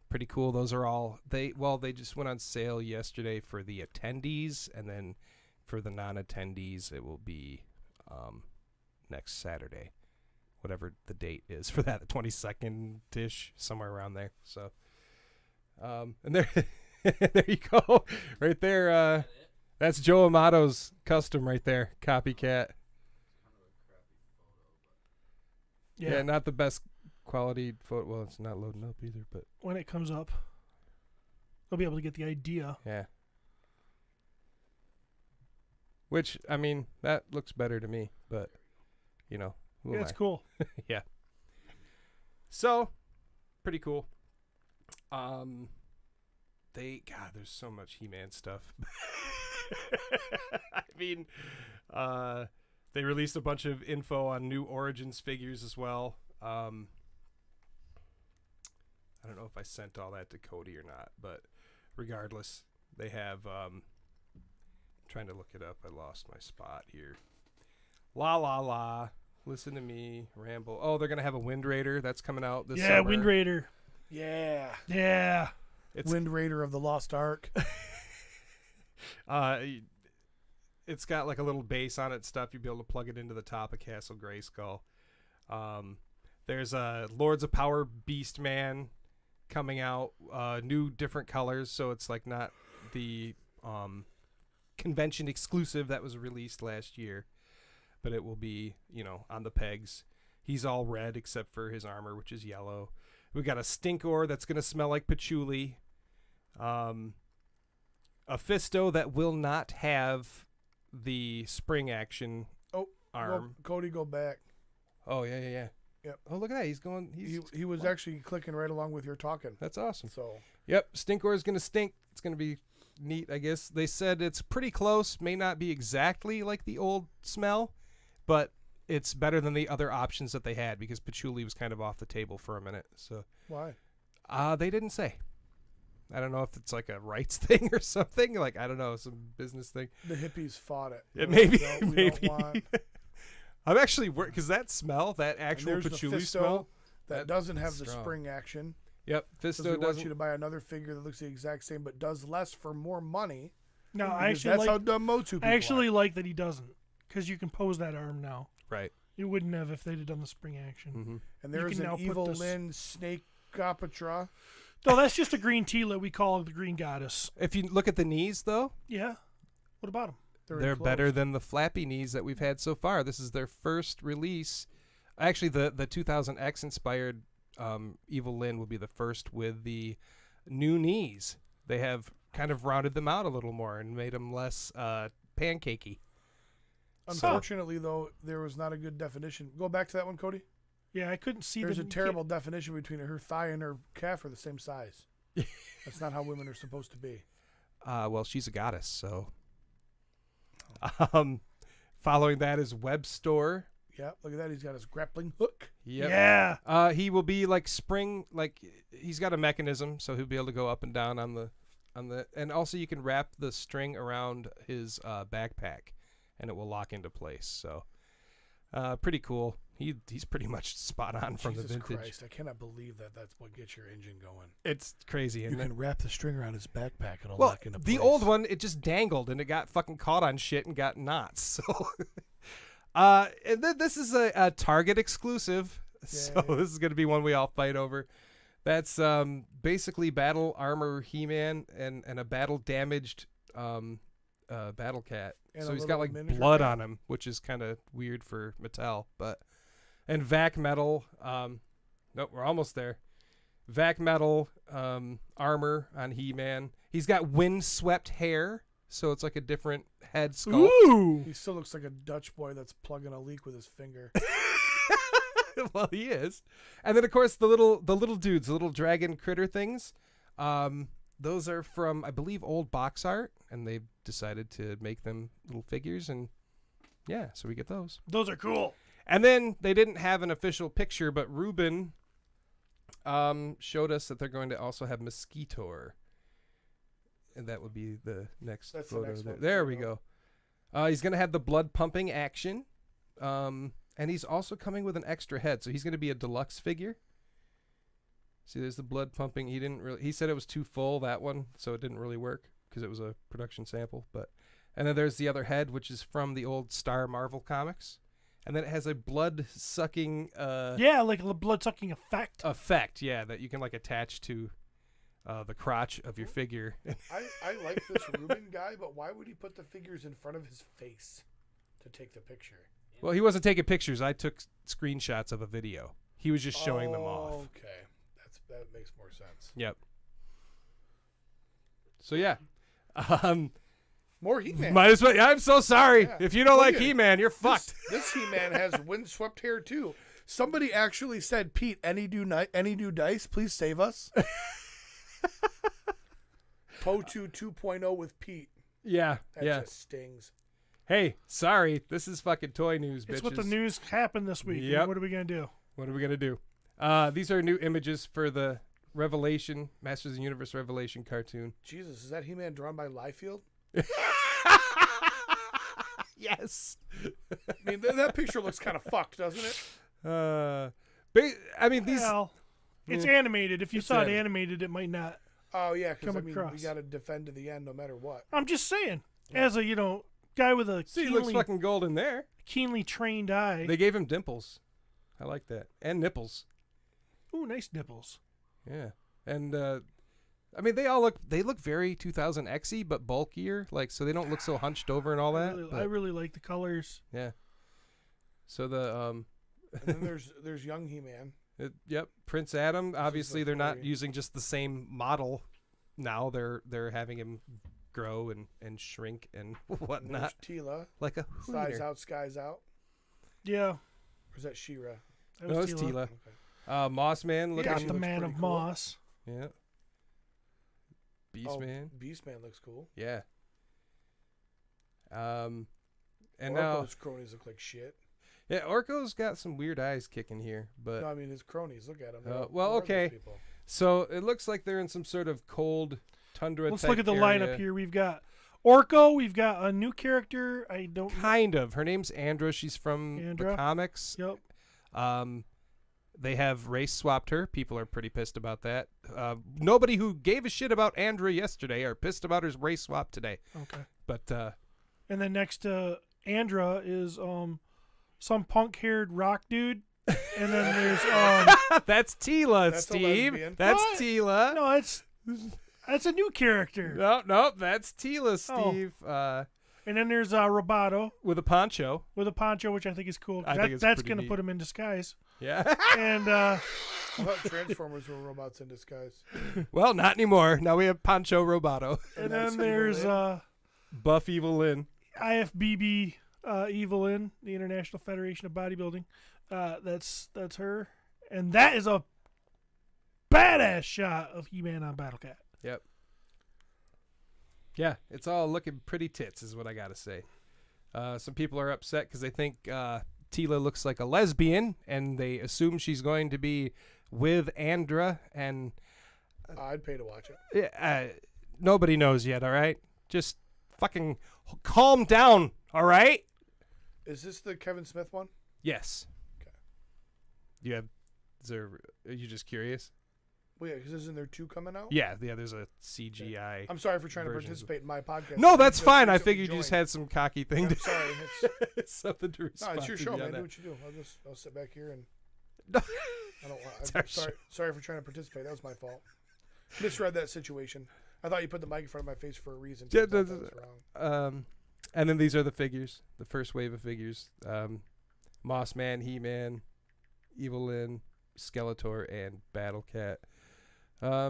pretty cool. Those are all they just went on sale yesterday for the attendees, and then for the non-attendees, it will be next Saturday, whatever the date is for that, the 22nd-ish, somewhere around there. So, and there, there you go, right there. That's Joe Amato's custom right there, copycat. Yeah, not the best quality photo. Well, it's not loading up either, but When it comes up, they'll be able to get the idea. yeah. Which, I mean, that looks better to me, but, who Yeah, am it's I? cool. Yeah. So, pretty cool. There's so much He-Man stuff. I mean, they released a bunch of info on new Origins figures as well. I don't know if I sent all that to Cody or not, but regardless, they have, trying to look it up. I lost my spot here. La. Listen to me ramble. Oh, they're going to have a Wind Raider that's coming out this summer. Wind Raider. Yeah. Yeah. It's Wind Raider of the Lost Ark. it's got like a little base on it and stuff. You'll be able to plug it into the top of Castle Grayskull. There's a Lords of Power Beast Man coming out, new different colors, so it's like not the convention exclusive that was released last year, but it will be, on the pegs. He's all red except for his armor, which is yellow. We got a Stinkor that's going to smell like patchouli. A Fisto that will not have the spring action arm. Well, Cody, go back. Oh, yeah. Yep. Oh, look at that. He's going. He was actually clicking right along with your talking. That's awesome. So Yep, Stinkor is going to stink. It's going to be neat, I guess. They said it's pretty close. May not be exactly like the old smell, but it's better than the other options that they had because patchouli was kind of off the table for a minute. So why? they didn't say. I don't know if it's like a rights thing or something. Like, I don't know, some business thing. The hippies fought it. It maybe. We don't want. I'm actually because that smell, that actual there's the patchouli Fisto smell. that doesn't have the strong. spring action. Yep, Because we Fisto want doesn't. you to buy another figure that looks the exact same but does less for more money. No, because that's how dumb Motu people I actually are. like that he doesn't, because you can pose that arm now. Right. You wouldn't have if they'd have done the spring action. Mm-hmm. And you there's can an now put evil this- Lynn Snake Copatra. No, that's just a green Tila we call the Green Goddess. If you look at the knees, though, Yeah. What about him? they're better than the flappy knees that we've had so far. This is their first release. Actually, the 2000X inspired Evil Lynn will be the first with the new knees. They have kind of rounded them out a little more and made them less pancakey. Unfortunately, though, there was not a good definition. Go back to that one, Cody. Yeah, I couldn't see. There's a terrible definition between her thigh and her calf are the same size. That's not how women are supposed to be. Well, she's a goddess, so. Following that is Web Store. Yeah, look at that. He's got his grappling hook. Yep. Yeah. He will be like spring, like he's got a mechanism, so he'll be able to go up and down on the, and also you can wrap the string around his backpack, and it will lock into place. So, pretty cool. He's pretty much spot on from Jesus the vintage. Christ, I cannot believe that that's what gets your engine going. It's crazy. You can wrap the string around his backpack and it'll Well, lock into place. the old one, it just dangled and it got fucking caught on shit and got knots. So, and then this is a Target exclusive. Yay. So this is going to be one we all fight over. That's basically battle armor He-Man and a battle damaged Battle Cat. And so a he's got little like miniature blood cat. on him, which is kind of weird for Mattel. And Vac Metal. Nope, we're almost there. Vac Metal armor on He-Man. He's got windswept hair, so it's like a different head sculpt. Ooh. He still looks like a Dutch boy that's plugging a leak with his finger. Well, he is. And then of course the little dudes, the little dragon critter things. Those are from, I believe, old box art, and they decided to make them little figures, and yeah, so we get those. Those are cool. And then they didn't have an official picture, but Ruben showed us that they're going to also have Mosquitor. And that would be the next That's the photo. next there. one. There we go. He's going to have the blood pumping action. And he's also coming with an extra head. So he's going to be a deluxe figure. See, there's the blood pumping. He said it was too full, that one, so it didn't really work because it was a production sample. And then there's the other head, which is from the old Star Marvel comics. And then it has a blood-sucking... yeah, like a blood-sucking effect. Effect, yeah, that you can like attach to the crotch of your figure. I like this Ruben guy, but why would he put the figures in front of his face to take the picture? Well, he wasn't taking pictures. I took screenshots of a video. He was just showing them off. Okay. That makes more sense. Yep. So, yeah. More He-Man. Might as well. I'm so sorry. Yeah. If you don't Look like at it. He-Man, you're fucked. This He-Man has windswept hair too. Somebody actually said, "Pete, any new dice? Please save us." Potu 2.0 with Pete. Yeah, That yeah. just stings. Hey, sorry. This is fucking toy news, bitches. It's what the news happened this week. Yep. What are we going to do? What are we going to do? These are new images for the Revelation, Masters of the Universe Revelation cartoon. Jesus, is that He-Man drawn by Liefeld? Yes. I mean, that picture looks kind of fucked, doesn't it? I mean, these... Well, it's Yeah. animated. If you It's saw it animated. animated, it might not. Oh, yeah, because, Come we across. got to defend to the end no matter what. I'm just saying. As a, guy with a See, he looks keenly, fucking golden there. keenly trained eye. They gave him dimples. I like that. And nipples. Ooh, nice nipples. Yeah. And, I mean, they look very 2000X-y, but bulkier. Like, so they don't look so hunched over and all that. I really like the colors. Yeah. So the, And then there's young He-Man. Yep, Prince Adam. Obviously, they're not furry. using just the same model now. They're having him grow and shrink and And whatnot, there's Tila. like a Thighs wiener. out, skies out. Yeah. Or is that She-Ra? That No, was it's Tila. Tila. Moss Man. Look Got at she the looks man pretty of cool. Moss. Yeah. Beast Oh, Man. Beastman looks cool. Yeah. And Orko's cronies look like shit. now, yeah, Orko's got some weird eyes kicking here, but No, I mean his cronies. Look at him. well, Who are those okay. people? so it looks like they're in some sort of cold tundra. Let's type look at the area. lineup here. We've got Orko. We've got a new character. I don't. Kind of. Her name's Andra. She's from the Andra? comics. Yep. They have race swapped her. People are pretty pissed about that. Nobody who gave a shit about Andra yesterday are pissed about her race swap today. Okay. But And then next to Andra is some punk-haired rock dude. And then there's that's Tila, That's a Steve. lesbian. That's What? Tila. no, that's a new character. Nope, that's Tila, Oh. Steve. And then there's Roboto With a poncho. with a poncho, which I think is cool. I think it's That's pretty gonna neat. put him in disguise. Yeah. And I thought Transformers were robots in disguise. Well, not anymore. Now we have Poncho Roboto. and that's then there's Evil Buff Evil Lynn. IFBB Evelyn, the International Federation of Bodybuilding. That's her, and that is a badass shot of He-Man on Battle Cat. Yep. Yeah, it's all looking pretty tits, is what I gotta say. Some people are upset because they think Tila looks like a lesbian, and they assume she's going to be with Andra, and I'd pay to watch it. nobody knows yet, all right? Just fucking calm down, all right? Is this the Kevin Smith one? Yes. Okay. Are you just curious? Well, yeah, because isn't there 2 coming out? Yeah, there's a CGI. I'm sorry for trying to versions participate in my podcast. No, that's Just fine. I recently figured you just joined. had some cocky thing I'm to sorry. It's, something to respond no, it's your to show, beyond man. Do that. what you do. I'll sit back here and No. I don't. It's I'm our sorry for trying to participate. That was my fault. Misread that situation. I thought you put the mic in front of my face for a reason. Yeah, I thought that was wrong. And then these are the figures, the first wave of figures. Moss Man, He-Man, Evelyn, Skeletor, and Battle Cat. I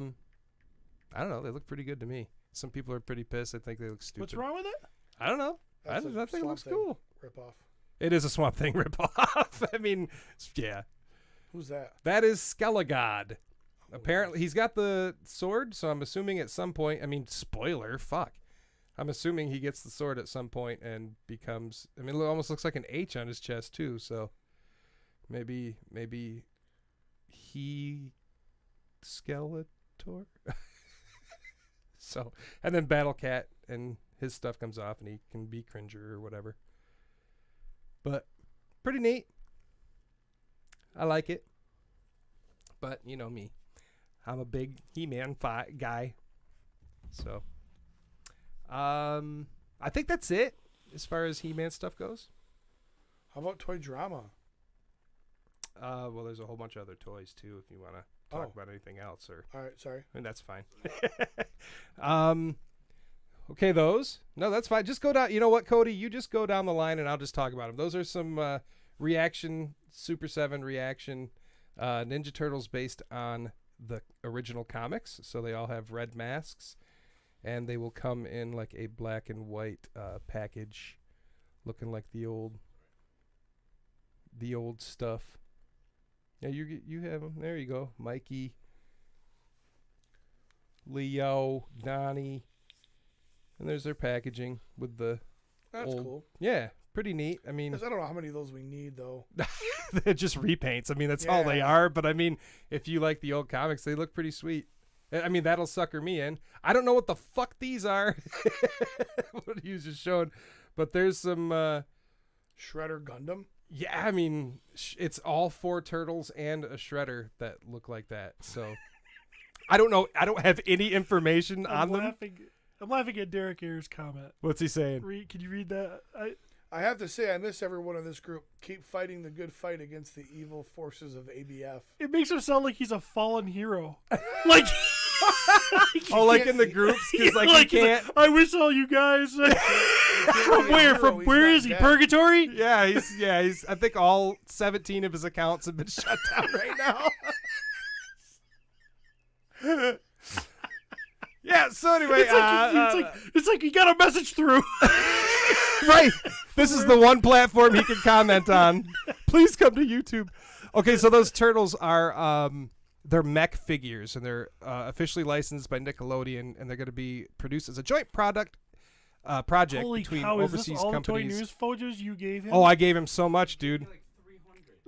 don't know. They look pretty good to me. Some people are pretty pissed. I think they look stupid. What's wrong with it? I don't know. I That's a think it Swamp looks Thing cool. Rip off. It is a Swamp Thing ripoff. I mean, yeah. Who's that? That is Skelegod. Apparently, he's got the sword, so I'm assuming at some point, I mean, spoiler, fuck. I'm assuming he gets the sword at some point and becomes, I mean, it almost looks like an H on his chest, too, so maybe he Skeletor? So, and then Battle Cat and his stuff comes off and he can be Cringer or whatever. But pretty neat. I like it. But you know me. I'm a big He-Man guy. So, I think that's it as far as He-Man stuff goes. How about Toy Drama? Well, there's a whole bunch of other toys too if you want to talk about anything else, or All right, sorry. I mean, that's fine. Okay, those. No, that's fine. Just go down. You know what, Cody? You just go down the line, and I'll just talk about them. Those are some reaction Super 7 reaction Ninja Turtles based on the original comics. So they all have red masks, and they will come in like a black and white package, looking like the old stuff. Yeah, you have them. There you go. Mikey, Leo, Donnie, and there's their packaging with the That's old, cool. Yeah, pretty neat. I mean, 'Cause I don't know how many of those we need though. they're just repaints. I mean, that's all they Yeah. are. But I mean, if you like the old comics, they look pretty sweet. I mean, that'll sucker me in. I don't know what the fuck these are. What he was just showing, but there's some. Shredder Gundam. Yeah, I mean, it's all 4 turtles and a Shredder that look like that. So, I don't know. I don't have any information on them. I'm laughing at Derek Ayer's comment. What's he saying? Can you read that? I have to say, I miss everyone in this group. Keep fighting the good fight against the evil forces of ABF. It makes him sound like he's a fallen hero. Like, Oh, like in the groups? Because, like, like you he's can't. I wish all you guys. From where? From where is he? Purgatory? Yeah, he's. I think all 17 of his accounts have been shut down right now. Yeah. So anyway, It's like he got a message through. right. This is the one platform he can comment on. Please come to YouTube. Okay, so those turtles are they're mech figures, and they're officially licensed by Nickelodeon, and they're going to be produced as a joint project Holy between cow! Is overseas this all companies. the toy news photos you gave him? Oh, I gave him so much, dude.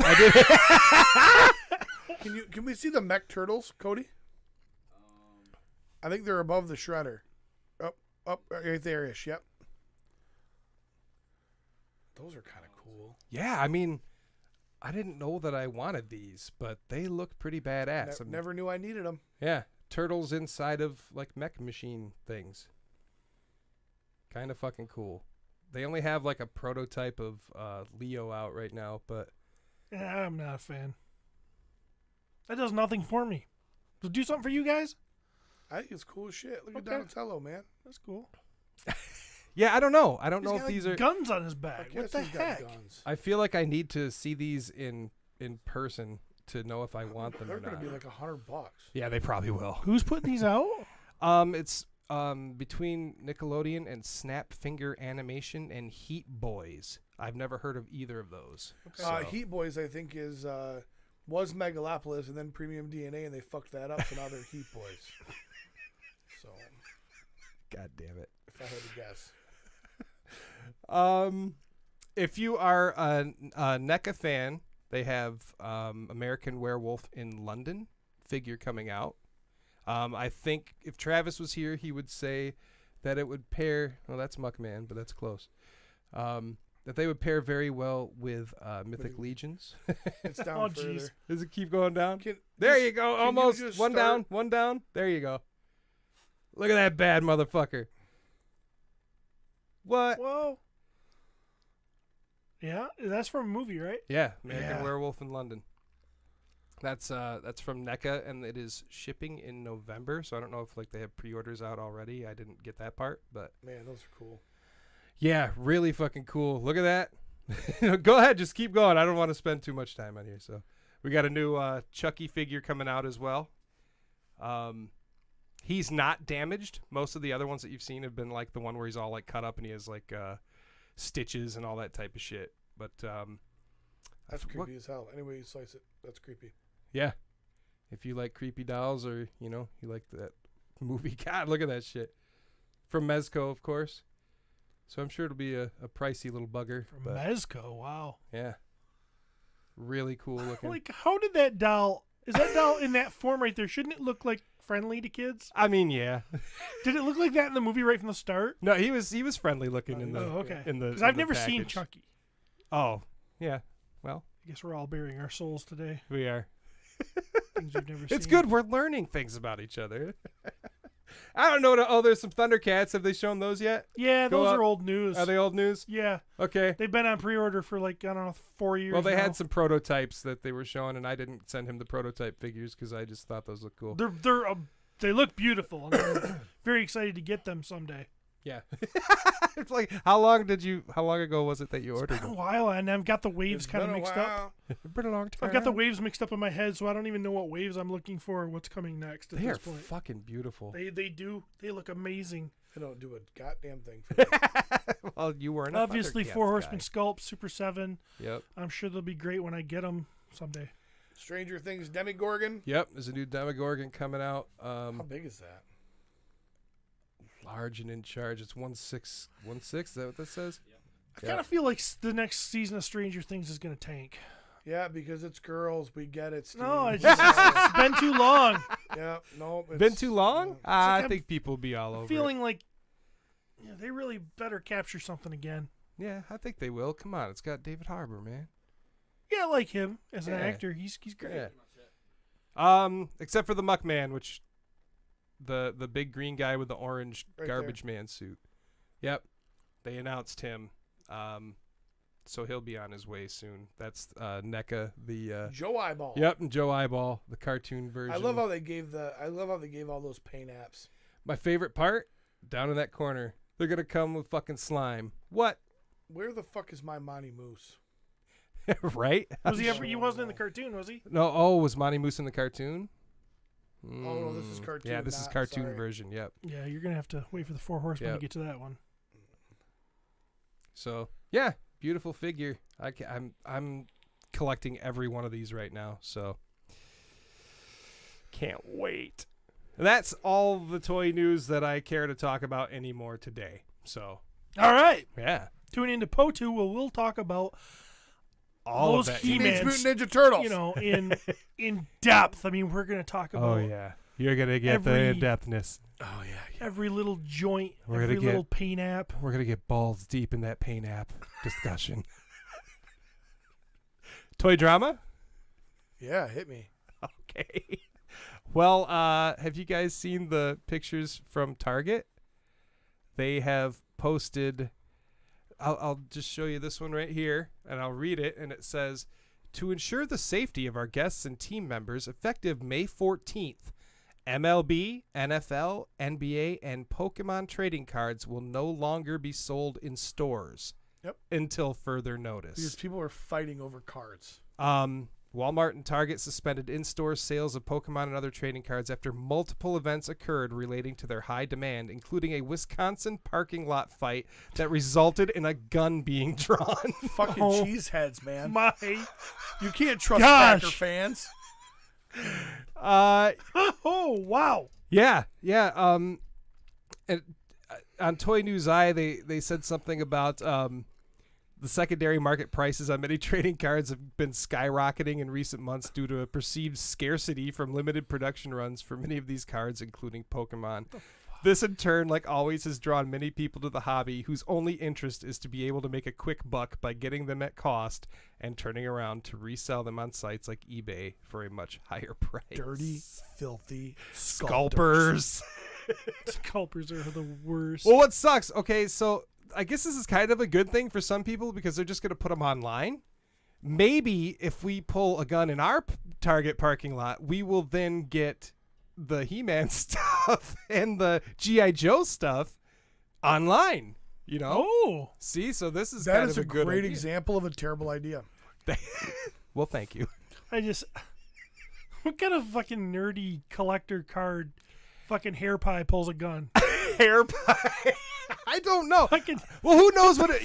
I did. Can we see the mech turtles, Cody? I think they're above the Shredder. Up, right there-ish. Yep. Those are kind of cool. Yeah, I mean, I didn't know that I wanted these, but they look pretty badass. Never knew I needed them. Yeah, turtles inside of like mech machine things. Kind of fucking cool. They only have like a prototype of Leo out right now, but Yeah, I'm not a fan. That does nothing for me. Does it do something for you guys? I think it's cool as shit. Look Okay. at Donatello, man. That's cool. yeah, I don't know. I don't He's know got, if these like, are. guns on his back. I What guess the he's got heck? guns. I feel like I need to see these in person to know if I want them They're or going not. to be like $100. Yeah, they probably will. Who's putting these out? It's between Nickelodeon and Snapfinger Animation and Heat Boys. I've never heard of either of those. Okay. So. Heat Boys, I think, was Megalopolis and then Premium DNA, and they fucked that up, so now they're Heat Boys. So, God damn it. if I had to guess. If you are a NECA fan, they have American Werewolf in London figure coming out. I think if Travis was here, he would say that it would pair. Well, that's Muckman, but that's close. That they would pair very well with Mythic Legions. It's down Oh, further. jeez. Does it keep going down? Can You go. can you Almost. just One start- down. One down. There you go. Look at that bad motherfucker. What? Whoa. Yeah, that's from a movie, right? Yeah, American Yeah. Werewolf in London. That's from NECA, and it is shipping in November. So I don't know if like they have pre-orders out already. I didn't get that part, but Man, those are cool. yeah, really fucking cool. Look at that. Go ahead, just keep going. I don't want to spend too much time on here. So we got a new Chucky figure coming out as well. He's not damaged. Most of the other ones that you've seen have been like the one where he's all like cut up and he has like stitches and all that type of shit. But That's what- creepy as hell. Anyway you slice it, that's creepy. yeah, if you like creepy dolls or you like that movie, God, look at that shit from Mezco, of course. So I'm sure it'll be a pricey little bugger. From But Mezco, wow. yeah, really cool looking. Like, how did that doll... Is that doll in that form right there? Shouldn't it look like friendly to kids? I mean, yeah. Did it look like that in the movie right from the start? No, he was friendly looking in the Oh, okay. in the. Because in I've the never seen package. Chucky. Oh, yeah. Well, I guess we're all burying our souls today. we are. Things we've never seen. It's good. We're learning things about each other. I don't know. Oh, there's some Thundercats. Have they shown those yet? Yeah, Go those up. are old news. Are they old news? Yeah. Okay. They've been on pre-order for like, I don't know, 4 years Well, they now. had some prototypes that they were showing, and I didn't send him the prototype figures because I just thought those looked cool. They look beautiful, and I'm very excited to get them someday. Yeah. It's like, how long ago was it that you ordered It's been a them? while, and I've got the waves It's kind of been a mixed while. up. It's been a long time. I've got the waves mixed up in my head, so I don't even know what waves I'm looking for or what's coming next at They are this point. fucking beautiful. They do. They look amazing. They don't do a goddamn thing for me. Well, you weren't a Obviously, Thundercats 4 Horsemen guy. sculpt, Super 7. Yep. I'm sure they'll be great when I get them someday. Stranger Things Demigorgon. Yep. There's a new Demogorgon coming out. How big is that? Large and in charge. It's 1/6. 1/6. Is that what that says? I kind of feel like the next season of Stranger Things is going to tank. Yeah, because it's girls. We get it, Steve. No, it's been too long. Yeah, no. It's Been too long? no. I like I'm think people will be all over. Feeling like they really better capture something again. It. Yeah, I think they will. Come on, it's got David Harbour, man. Yeah, I like him as an Yeah. actor. He's great. Yeah. Except for the Muckman, which the big green guy with the orange Right garbage man suit. Yep, they announced him. So he'll be on his way soon. That's NECA, the Joe Eyeball. yep, and Joe Eyeball, the cartoon version. I love how they gave all those paint apps. My favorite part, down in that corner, they're gonna come with fucking slime. What? Where the fuck is my Monty Moose? Right? Was he ever? He wasn't in the cartoon, was he? No. Oh, was Monty Moose in the cartoon? Oh no, this is Mm, cartoon. Yeah, this is not- cartoon sorry. version. Yep. Yeah, you're gonna have to wait for the 4 Horsemen Yep. to get to that one. So yeah, beautiful figure. I'm collecting every one of these right now. So can't wait. And that's all the toy news that I care to talk about anymore today. So All right, yeah, tune into PO2 where we'll talk about all those of that. He-Man Teenage Mutant Ninja Turtles. you know, in depth. I mean, we're gonna talk about Oh yeah, you're gonna get the every- in-depthness. Oh yeah. every little joint, We're every gonna little paint app. We're gonna get balls deep in that paint app discussion. Toy drama. Yeah, hit me. Okay. Well, have you guys seen the pictures from Target? They have posted. I'll just show you this one right here, and I'll read it. And it says, "To ensure the safety of our guests and team members, effective May 14th, MLB, NFL, NBA, and Pokemon trading cards will no longer be sold in stores. Yep. Until further Because notice." people are fighting over cards. Walmart and Target suspended in-store sales of Pokemon and other trading cards after multiple events occurred relating to their high demand, including a Wisconsin parking lot fight that resulted in a gun being drawn. Fucking Oh. cheeseheads, man. You can't trust Gosh. Packer fans. Oh, wow. Yeah. And on Toy News Eye, they said something about the secondary market prices on many trading cards have been skyrocketing in recent months due to a perceived scarcity from limited production runs for many of these cards, including Pokemon. This, in turn, like always, has drawn many people to the hobby whose only interest is to be able to make a quick buck by getting them at cost and turning around to resell them on sites like eBay for a much higher price. Dirty, filthy scalpers. Scalpers are the worst. Well, what sucks? Okay, so I guess this is kind of a good thing for some people because they're just going to put them online. Maybe if we pull a gun in our Target parking lot, we will then get the HeMan stuff and the G.I. Joe stuff online, you know? Oh. See, so this is That kind is of a good great idea. example of a terrible idea. Well, thank you. What kind of fucking nerdy collector card fucking hair pie pulls a gun? Hair pie. I don't know. Fucking Well, who knows what it,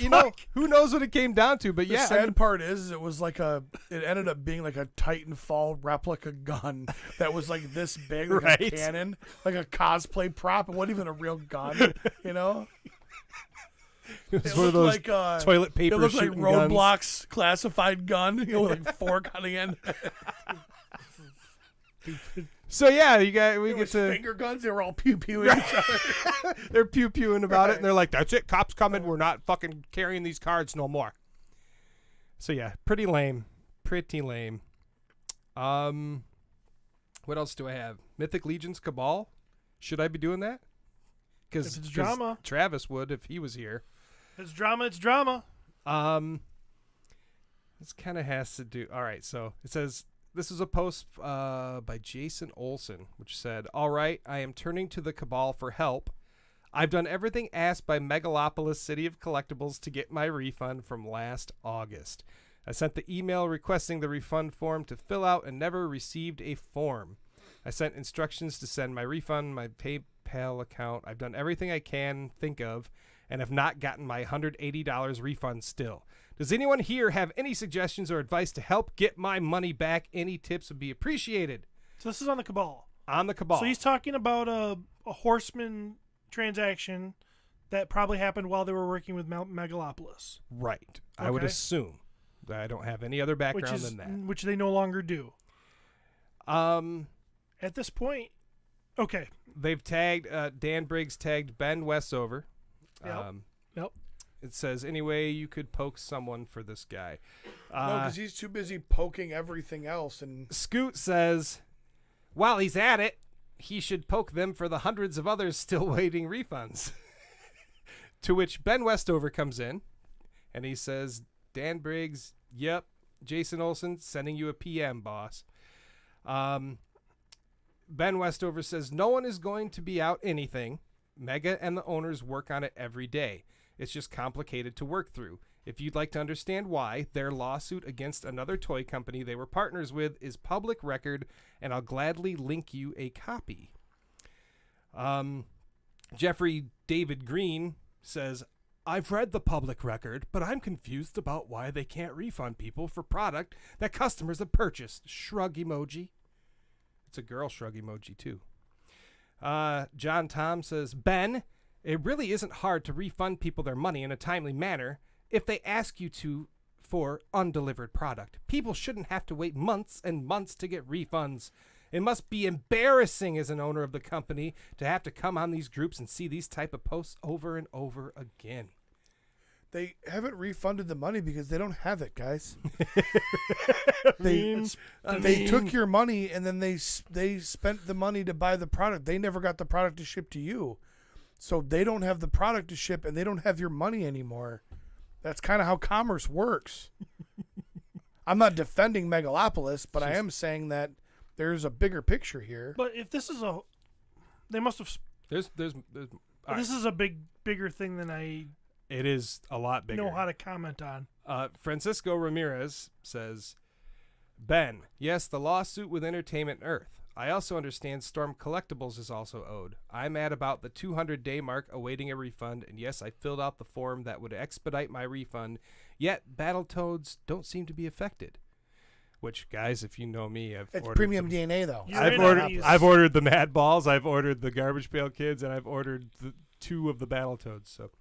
who knows what it came down to, but The yeah. sad part is it was like it ended up being like a Titanfall replica gun that was like this big, like a Right. cannon, like a cosplay prop. It wasn't even a real gun, you know? It was It one of looked those like toilet paper it looked like shooting guns. Roblox classified gun, you know, with like fork on the end. So yeah, we It get was to finger guns. They were all pew pewing each other. they're pew pewing about it, and they're like, "That's it, cops coming. We're not fucking carrying these cards no more." So yeah, pretty lame. What else do I have? Mythic Legions Cabal. Should I be doing that? If it's drama. Travis would if he was here. It's drama. It's drama. This kind of has to do. All right, so it says this is a post by Jason Olson, which said, "All right, I am turning to the Cabal for help. I've done everything asked by Megalopolis City of Collectibles to get my refund from last August. I sent the email requesting the refund form to fill out and never received a form. I sent instructions to send my refund, my PayPal account. I've done everything I can think of and have not gotten my $180 refund still. Does anyone here have any suggestions or advice to help get my money back? Any tips would be appreciated." So this is on the Cabal. On the Cabal. So he's talking about a Horseman transaction that probably happened while they were working with Megalopolis. Right. I would Okay. assume. I don't have any other background than that. Which they no longer do. At this point, okay. They've tagged Dan Briggs tagged Ben Westover. Yep. It says, "Anyway, you could poke someone for this guy." No, because he's too busy poking everything else. And Scoot says, "While he's at it, he should poke them for the hundreds of others still waiting refunds." To which Ben Westover comes in, and he says, "Dan Briggs, yep. Jason Olson, sending you a PM, boss." Ben Westover says, "No one is going to be out anything. Mega and the owners work on it every day. It's just complicated to work through. If you'd like to understand why, their lawsuit against another toy company they were partners with is public record, and I'll gladly link you a copy." Jeffrey David Green says, "I've read the public record, but I'm confused about why they can't refund people for product that customers have purchased." Shrug emoji. It's a girl shrug emoji, too. John Tom says, "Ben, it really isn't hard to refund people their money in a timely manner if they ask you to for undelivered product. People shouldn't have to wait months and months to get refunds. It must be embarrassing as an owner of the company to have to come on these groups and see these type of posts over and over again." they haven't refunded the money because they don't have it, guys. They They took your money and then they spent the money to buy the product. They never got the product to ship to you. So they don't have the product to ship and they don't have your money anymore. That's kind of how commerce works. I'm not defending Megalopolis, but I am saying that there's a bigger picture here. But if this is they must have. There's all This is a bigger thing than I it is a lot bigger. know how to comment on. Francisco Ramirez says, Ben, yes, the lawsuit with Entertainment Earth. I also understand Storm Collectibles is also owed. I'm at about the 200-day mark awaiting a refund, and yes, I filled out the form that would expedite my refund, yet Battletoads don't seem to be affected. Which, guys, if you know me, I've It's ordered premium DNA though. I've ordered the Mad Balls, I've ordered the Garbage Pail Kids, and I've ordered 2 of the Battletoads. So,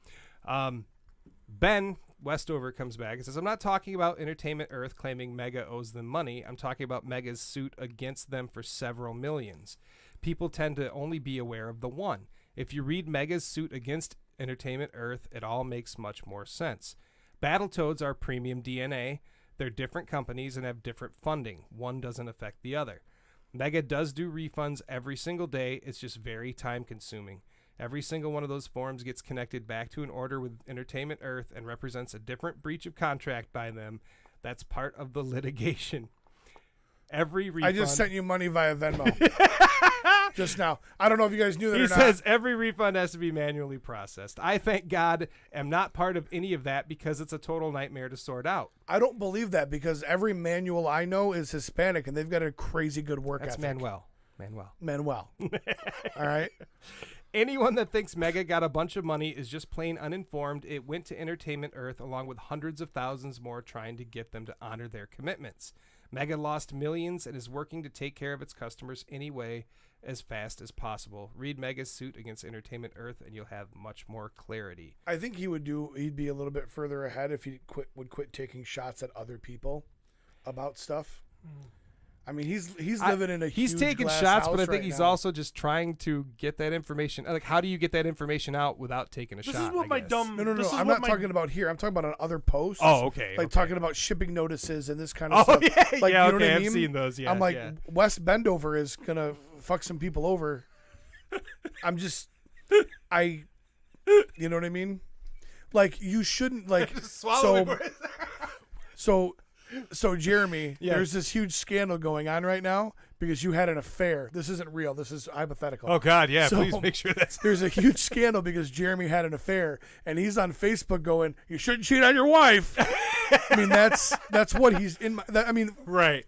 Ben Westover comes back and says, I'm not talking about Entertainment Earth claiming Mega owes them money. I'm talking about Mega's suit against them for several millions. People tend to only be aware of the one. If you read Mega's suit against Entertainment Earth, it all makes much more sense. Battletoads are premium DNA. They're different companies and have different funding. One doesn't affect the other. Mega does do refunds every single day. It's just very time consuming. Every single one of those forms gets connected back to an order with Entertainment Earth and represents a different breach of contract by them. That's part of the litigation. Every refund. I just sent you money via Venmo just now. I don't know if you guys knew that He or not. says every refund has to be manually processed. I, thank God, am not part of any of that because it's a total nightmare to sort out. I don't believe that because every manual I know is Hispanic and they've got a crazy good work That's ethic. Manuel. All right. Anyone that thinks Mega got a bunch of money is just plain uninformed. It went to Entertainment Earth along with hundreds of thousands more trying to get them to honor their commitments. Mega lost millions and is working to take care of its customers anyway as fast as possible. Read Mega's suit against Entertainment Earth and you'll have much more clarity. I think he'd be a little bit further ahead if he would quit taking shots at other people about stuff. I mean, he's living in a he's huge taking glass shots, house but I think right he's now. also just trying to get that information. Like, how do you get that information out without taking a shot? This is what I my guess? dumb. No. this is I'm what not talking about here. I'm talking about on other posts. Oh, okay. Like okay. talking about shipping notices and this kind of Oh stuff. yeah, Like, yeah. you know Okay, what I I've mean? seen those. Yeah, I'm like, yeah. Wes Bendover is gonna fuck some people over. I'm just, you know what I mean? Like, you shouldn't like. So Jeremy, Yeah. there's this huge scandal going on right now because you had an affair. This isn't real. This is hypothetical. Oh God, yeah. So- Please make sure that's. There's a huge scandal because Jeremy had an affair, and he's on Facebook going, "You shouldn't cheat on your wife." I mean, that's what he's in. Right.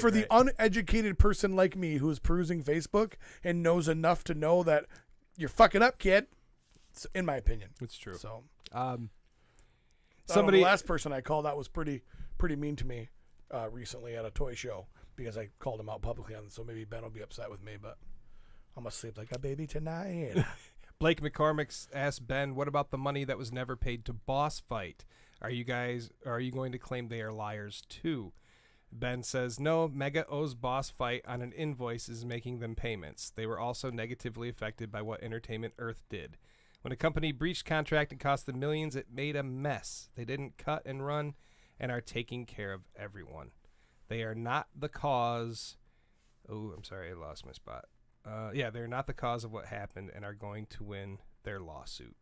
For the uneducated person like me who is perusing Facebook and knows enough to know that you're fucking up, kid. In my opinion, it's true. So, Somebody the last person I called out was pretty mean to me recently at a toy show because I called him out publicly on it. So maybe Ben will be upset with me, but I'm gonna sleep like a baby tonight. Blake McCormick asked Ben, "What about the money that was never paid to Boss Fight? Are you going to claim they are liars too?" Ben says, "No, Mega owes Boss Fight on an invoice is making them payments. They were also negatively affected by what Entertainment Earth did. When a company breached contract and cost them millions, it made a mess. They didn't cut and run and are taking care of everyone. They are not the cause." Oh, I'm sorry, I lost my spot. They're not the cause of what happened and are going to win their lawsuit.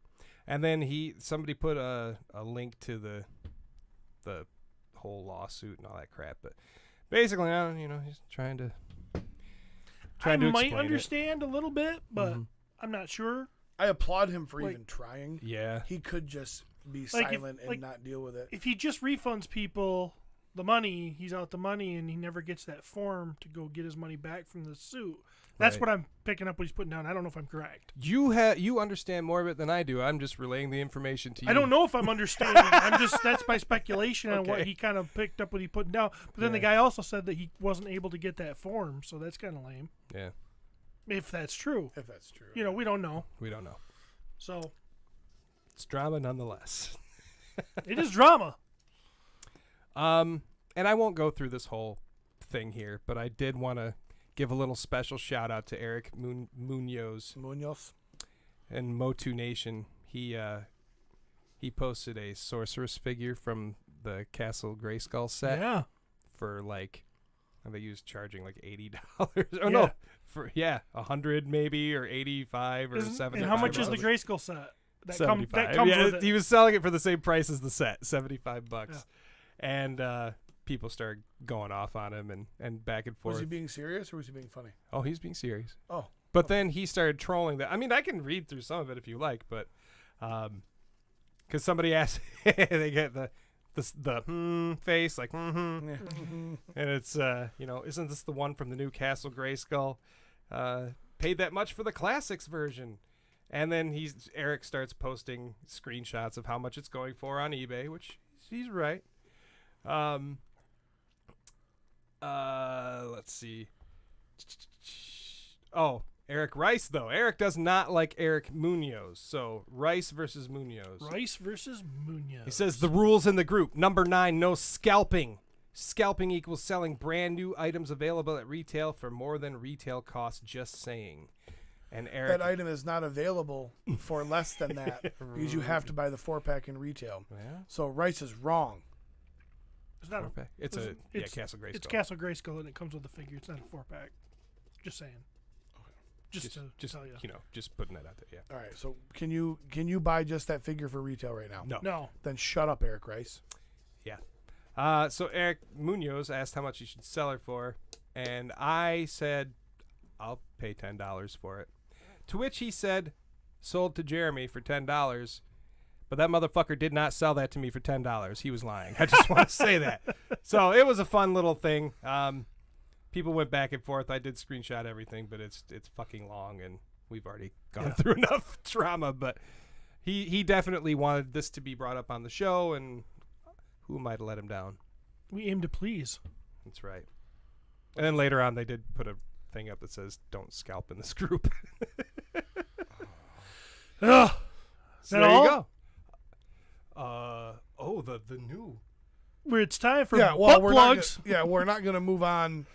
And then somebody put a link to the whole lawsuit and all that crap. But basically, he's trying to I might explain understand a little bit, but I'm not sure. I applaud him for Like- even trying. Yeah. He could just be Like, if- silent and like- not deal with it. If he just refunds people the money, he's out the money, and he never gets that form to go get his money back from the suit. That's Right. what I'm picking up what he's putting down. I don't know if I'm correct. You understand more of it than I do. I'm just relaying the information to you. I don't know if I'm understanding. That's my speculation on what Okay. he kind of picked up what he put down. But then the guy also said that he wasn't able to get that form, so that's kind of lame. Yeah. If that's true. If that's true. We don't know. We don't know. So It's drama nonetheless. it is drama. And I won't go through this whole thing here, but I did want to give a little special shout out to Eric Munoz and Motu Nation. He posted a sorceress figure from the Castle Grayskull set Yeah. for like, I think he was charging like $80. Oh no, for $100 maybe, or 85 or 75. And how much is the Grayskull set? That 75. comes Yeah, with it. he was selling it for the same price as the set, $75. Yeah. And people started going off on him and back and forth. Was he being serious or was he being funny? Oh, he's being serious. Oh. But then he started trolling that. I mean, I can read through some of it if you like, but because somebody asked, they get the the face, like and it's isn't this the one from the new Castle Grayskull? Paid that much for the classics version, and then Eric starts posting screenshots of how much it's going for on eBay, which he's right. Let's see. Oh, Eric Rice, though. Eric does not like Eric Munoz. So, Rice versus Munoz. Rice versus Munoz. He says the rules in the group. Number 9, no scalping. Scalping equals selling brand new items available at retail for more than retail cost, just saying. And Eric... That item is not available for less than that because you have to buy the 4-pack in retail. Yeah. So Rice is wrong. It's not It's Castle Grayskull. It's Castle Grayskull, and it comes with a figure. It's not a 4-pack. Just saying. Just to tell you. Just putting that out there, yeah. All right, so can you buy just that figure for retail right now? No. Then shut up, Eric Rice. Yeah. So Eric Munoz asked how much you should sell her for, and I said, I'll pay $10 for it. To which he said, sold to Jeremy for $10, but that motherfucker did not sell that to me for $10. He was lying. I just want to say that. So it was a fun little thing. People went back and forth. I did screenshot everything, but it's fucking long, and we've already gone through enough drama. But he definitely wanted this to be brought up on the show, and who am I to let him down? We aim to please. That's right. And then later on, they did put a thing up that says, don't scalp in this group. Ugh. So there you go. The new. Where it's time for butt butt plugs. We're not gonna move on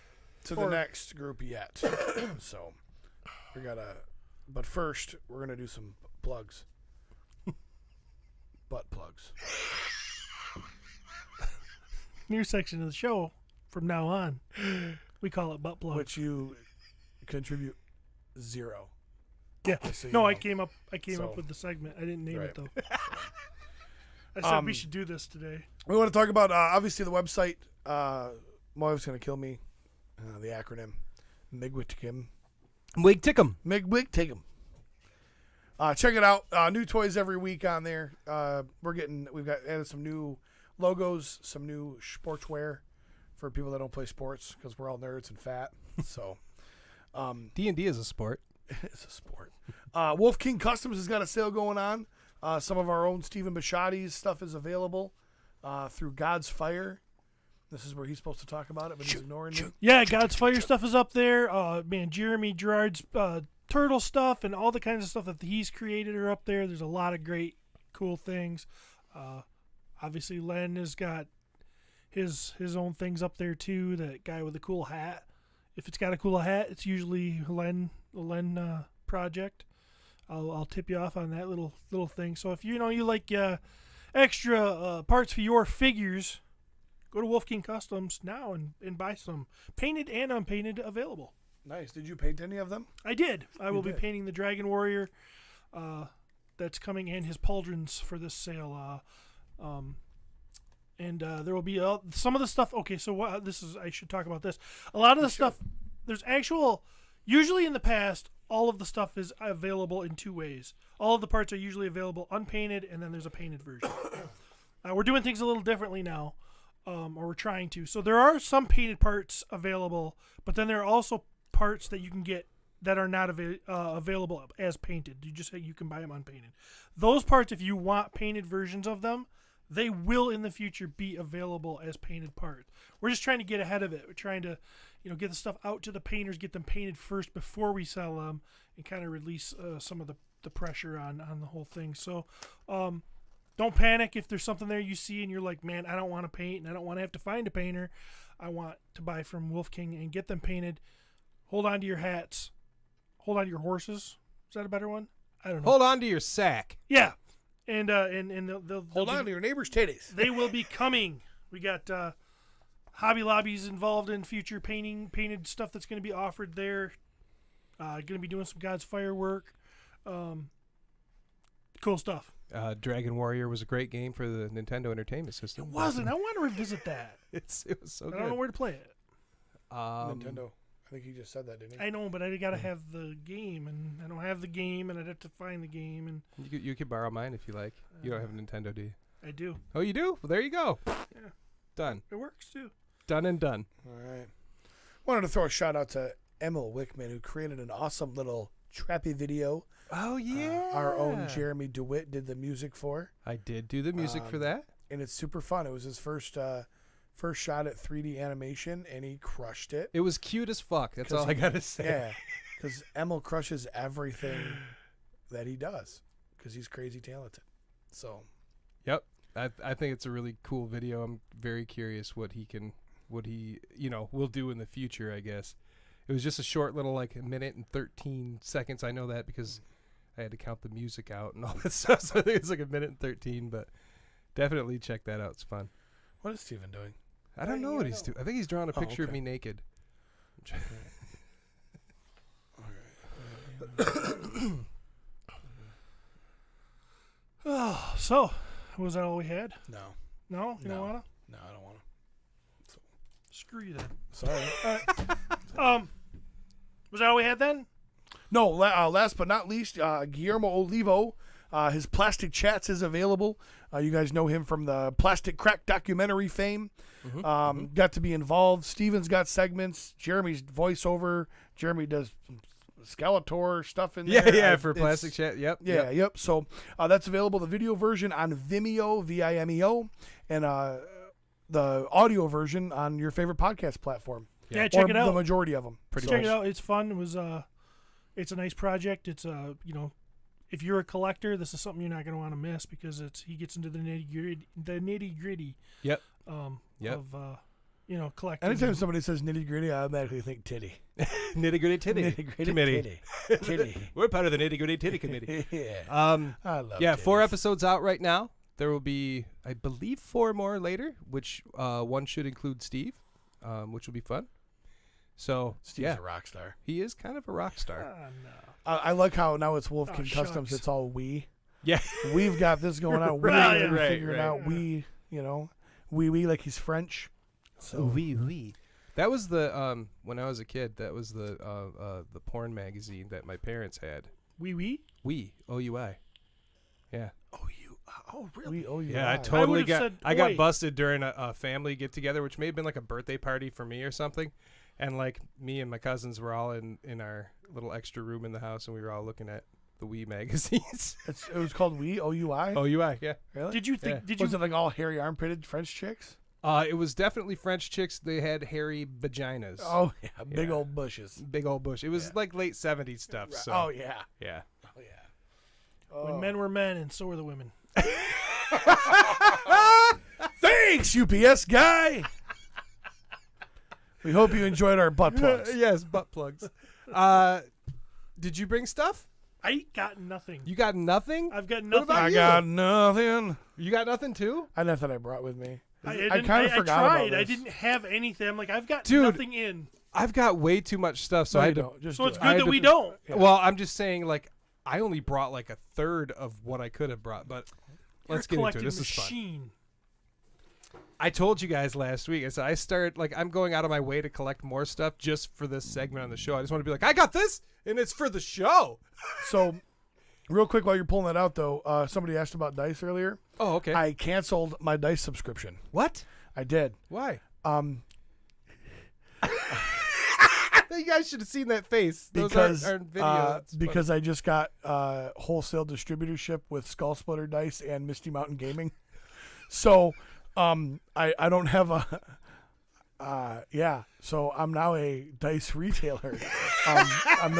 to the next group yet. So we gotta. But first, we're gonna do some plugs. Butt plugs. New section of the show from now on. We call it butt plugs. Which you contribute 0. Yeah. So No, you I know. came up with the segment. I didn't name it though. I said we should do this today. We want to talk about obviously the website. My wife's gonna kill me. The acronym MIGWITICM. MIGWITICM. Check it out. New toys every week on there. We've got added some new logos, some new sportswear for people that don't play sports because we're all nerds and fat. So D&D is a sport. It's a sport. Wolf King Customs has got a sale going on. Some of our own Stephen Bisciotti's stuff is available through God's Fire. This is where he's supposed to talk about it, but he's ignoring me. Yeah, God's Fire stuff is up there. Jeremy Gerard's turtle stuff and all the kinds of stuff that he's created are up there. There's a lot of great, cool things. Obviously, Len has got his own things up there too. That guy with the cool hat. If it's got a cool hat, it's usually the Len project. I'll tip you off on that little thing. So if you like extra parts for your figures, go to Wolf King Customs now and buy some painted and unpainted available. Nice. Did you paint any of them? I did. I will be painting the Dragon Warrior that's coming and his pauldrons for this sale. And there will be some of the stuff. Okay, so I should talk about this. A lot of the stuff, there's usually in the past, all of the stuff is available in 2 ways. All of the parts are usually available unpainted, and then there's a painted version. We're doing things a little differently now, or we're trying to. So there are some painted parts available, but then there are also parts that you can get that are not available as painted. You can buy them unpainted. Those parts, if you want painted versions of them, they will in the future be available as painted parts. We're just trying to get ahead of it. We're trying to, get the stuff out to the painters, get them painted first before we sell them, and kind of release some of the pressure on the whole thing. So don't panic if there's something there you see and you're like, man, I don't want to paint and I don't want to have to find a painter. I want to buy from Wolf King and get them painted. Hold on to your hats. Hold on to your horses. Is that a better one? I don't know. Hold on to your sack. Yeah. And they'll Hold on to your neighbor's titties. They will be coming. We got Hobby Lobby's involved in future painted stuff that's going to be offered there. Going to be doing some God's Firework. Cool stuff. Dragon Warrior was a great game for the Nintendo Entertainment System. It wasn't. I want to revisit that. It was so good. I don't know where to play it. Nintendo. I think he just said that, didn't he? I know, but I got to have the game, and I don't have the game, and I'd have to find the game. And you could borrow mine if you like. You don't have a Nintendo, do you? I do. Oh, you do? Well, there you go. Yeah. Done. It works too. Done and done. All right. Wanted to throw a shout out to Emil Wickman, who created an awesome little trappy video. Oh, yeah. Our own Jeremy DeWitt did the music for. I did do the music for that. And it's super fun. It was his first shot at 3D animation, and he crushed it. It was cute as fuck. That's all I got to say. Yeah, because Emil crushes everything that he does because he's crazy talented. So, yep. I think it's a really cool video. I'm very curious what he will do in the future, I guess. It was just a short little, like, 1 minute and 13 seconds. I know that because I had to count the music out and all that stuff. So I think it's like 1 minute and 13, but definitely check that out. It's fun. what is Steven doing? I don't know what he's doing. I think he's drawing a picture of me naked. Oh, so was that all we had? No. No, you don't wanna? No, I don't want to. Screw you then. Sorry. Was that all we had then? No, last but not least, Guillermo Olivo. His Plastic Chats is available. You guys know him from the Plastic Crack documentary fame. Got to be involved. Steven's got segments. Jeremy's voiceover. Jeremy does some Skeletor stuff in there. Yeah, for Plastic Chat. Yep. Yep. So that's available, the video version on Vimeo, Vimeo, and the audio version on your favorite podcast platform. Yeah, check it out. The majority of them. Check it out. It's fun. It was it's a nice project. It's if you're a collector, this is something you're not going to want to miss because he gets into the nitty gritty. Yep. Of collecting. Anytime somebody says nitty gritty, I automatically think titty. Nitty Gritty Titty Committee. Titty. We're part of the Nitty Gritty Titty Committee. I love titties. 4 episodes out right now. There will be, I believe, 4 more later, which one should include Steve, which will be fun. So Steve's a rock star. He is kind of a rock star. No. I like how now it's Wolf King Customs. Shucks. It's all we. Yeah. We've got this going on. Right, We're right, figuring right. out we, we like he's French. So Oui. That was the when I was a kid. That was the porn magazine that my parents had. Oui. Oui, OUI. Yeah. Oh, really? we owe you. Yeah, I lives. totally would've said I got oi. busted during a family get together, which may have been like a birthday party for me or something. And like me and my cousins were all in our little extra room in the house, and we were all looking at the Wii magazines. It was called We OUI. OUI, yeah. Really? Did you think? Yeah. Did you? Was it like all hairy armpitted French chicks? It was definitely French chicks. They had hairy vaginas. Oh yeah, big Yeah. old bushes. Big old bush. It was like late 70s stuff. So Oh yeah. yeah. Oh yeah. When men were men, and so were the women. Thanks, UPS guy. We hope you enjoyed our butt plugs. Yes, butt plugs. Did you bring stuff? I got nothing. You got nothing? I've got What nothing. about I you? got nothing. You got nothing too? I nothing I brought with me. I kind of forgot tried. about I this. didn't have anything. I'm like, I've got Dude. nothing in. I've got way too much stuff, so No, I you had to. don't. Just So do it's it. I good had that to we put- don't. Yeah. Well, I'm just saying, like, I only brought like a third of what I could have brought, but let's You're a get into it. collecting This is fun. machine. I told you guys last week. I said I started like I'm going out of my way to collect more stuff just for this segment on the show. I just want to be like, I got this, and it's for the show. So, real quick while you're pulling that out, though, somebody asked about dice earlier. Oh, okay. I canceled my dice subscription. What? I did. Why? You You guys should have seen that face. Those because aren't video. It's because I just got wholesale distributorship with Skull Splitter Dice and Misty Mountain Gaming. So I don't have a so I'm now a dice retailer. I'm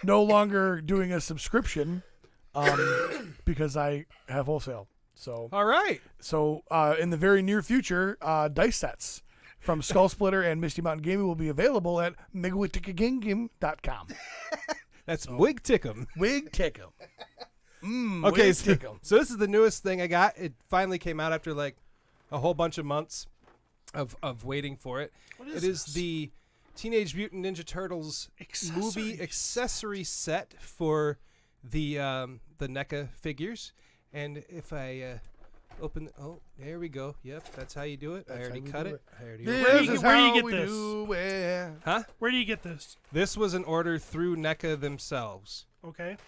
no longer doing a subscription because I have wholesale. So all right. So in the very near future, dice sets from Skull Splitter and Misty Mountain Gaming will be available at migwittikagingim.com. That's Wig Tickum. Wig Tickum. Okay, Wig so, Tickum. so this is the newest thing I got. It finally came out after like a whole bunch of months of waiting for it. What is It is this? the Teenage Mutant Ninja Turtles movie Accessories. accessory set for the NECA figures. And if I open, there we go. Yep, that's how you do it. I That's already how we cut do it. it. I already Where do you how get we this? do it. Huh? Where do you get this? This was an order through NECA themselves, Okay.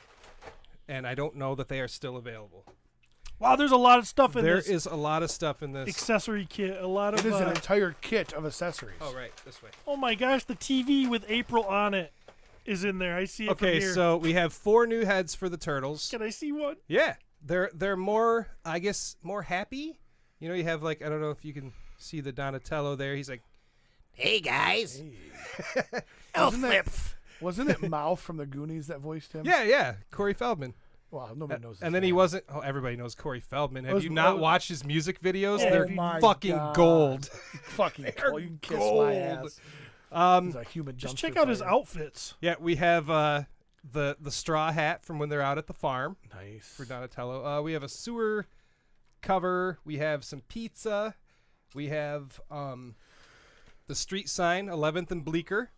and I don't know that they are still available. Wow, there's a lot of stuff in There this is a lot of stuff in this. accessory kit. A lot of. It is an entire kit of accessories. Oh, right. This way. Oh my gosh, the TV with April on it is in there. I see it from Okay, here. so we have 4 new heads for the turtles. Can I see one? Yeah, they're more, I guess, more happy. You know, you have like, I don't know if you can see the Donatello there. He's like, "Hey guys." Wasn't it Mouth from the Goonies that voiced him? Yeah, Corey Feldman. Wow, nobody knows. And then he wasn't. Oh, everybody knows Corey Feldman. Have was- you I not was- watched his music videos? Oh They're my fucking God. gold. fucking cool. You can kiss my gold. ass. He's a human Just dumpster check out his fire. outfits. Yeah, we have the straw hat from when they're out at the farm Nice. for Donatello. We have a sewer cover. We have some pizza. We have the street sign, 11th and Bleecker.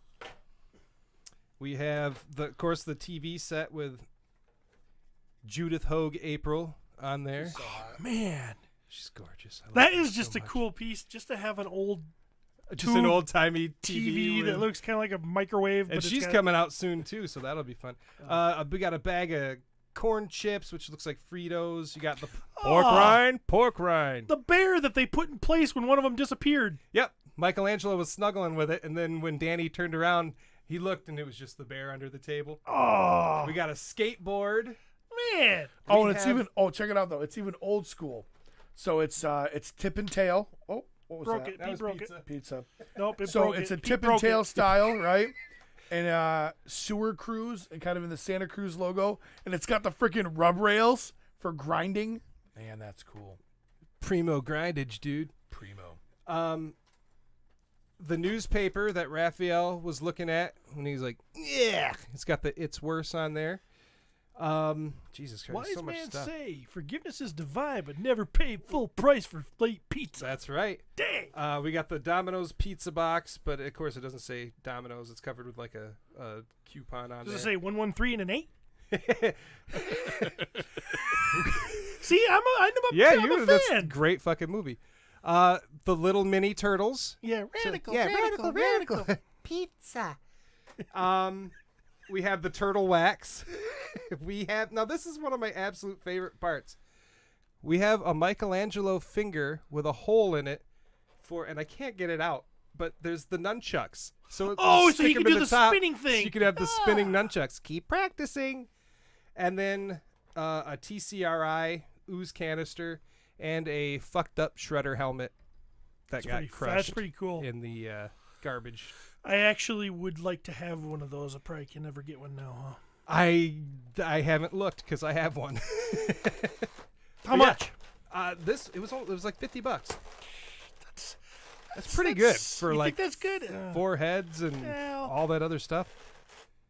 We have of course the TV set with Judith Hogue April on there. Man, She's gorgeous. I love that her is so just a much. cool piece. Just to have an old just an tube old timey TV that with- looks kind of like a microwave. And but she's it's got, coming out soon too, so that'll be fun. We got a bag of corn chips, which looks like Fritos. You got the pork rind. the bear that they put in place when one of them disappeared. Yep, Michelangelo was snuggling with it, and then when Danny turned around, he looked, and it was just the bear under the table. Oh We got a skateboard. man, Oh, We and it's have- even. Oh, check it out though. It's even old school. So it's tip and tail. Oh, what was broke that? it. That He was broke pizza. it. Pizza. Nope, it So broke it's it. a He tip and broke tail it. style, right? And sewer cruise, and kind of in the Santa Cruz logo, and it's got the freaking rub rails for grinding. Man, that's cool. Primo grindage, dude. Primo. The newspaper that Raphael was looking at when he's like, yeah, it's got the "It's Worse" on there. Jesus Christ, Wise so much man stuff. say, forgiveness is divine, but never pay full price for late pizza. That's right. Dang. We got the Domino's pizza box, but of course it doesn't say Domino's. It's covered with like a coupon on Does it there. say 113 and an 8? See, I'm a That's a fan. great fucking movie. The Little Mini Turtles. Yeah, radical, radical. Pizza. We have the Turtle Wax. Now this is one of my absolute favorite parts. We have a Michelangelo finger with a hole in it and I can't get it out, but there's the nunchucks. So Oh, stick so you 'em can in do the top, spinning so thing. you can have the spinning nunchucks. Keep practicing. And then a TCRI ooze canister and a fucked up shredder helmet that got That's crushed pretty cool. in the garbage. I actually would like to have one of those. I probably can never get one now, huh? I haven't looked because I have one. How But yeah, much? it was like $50. That's pretty good for you like think that's good? 4 heads and well. all that other stuff.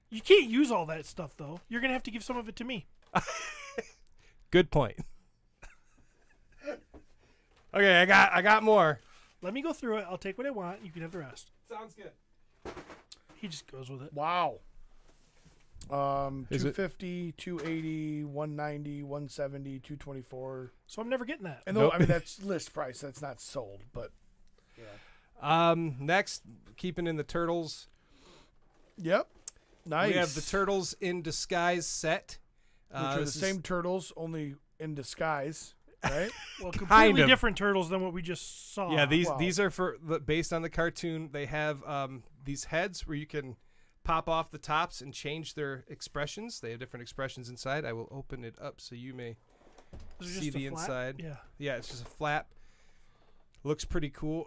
You can't use all that stuff though. You're gonna have to give some of it to me. Good point. Okay, I got more. Let me go through it. I'll take what I want. You can have the rest. Sounds good. He just goes with it. Wow. Is it- 250, 280, 190, 170, 224. So I'm never getting that. And Nope. I mean that's list price. That's not sold, but Next, keeping in the Turtles, yep. Nice. we have the Turtles in Disguise set. which are the this is- same turtles, only in disguise, right? Well, completely of. different turtles than what we just saw. Yeah, Wow. these are based on the cartoon. They have these heads where you can pop off the tops and change their expressions. They have different expressions inside. I will open it up so you may Is it see just a the flap? inside. Yeah. Yeah, it's just a flap. Looks pretty cool.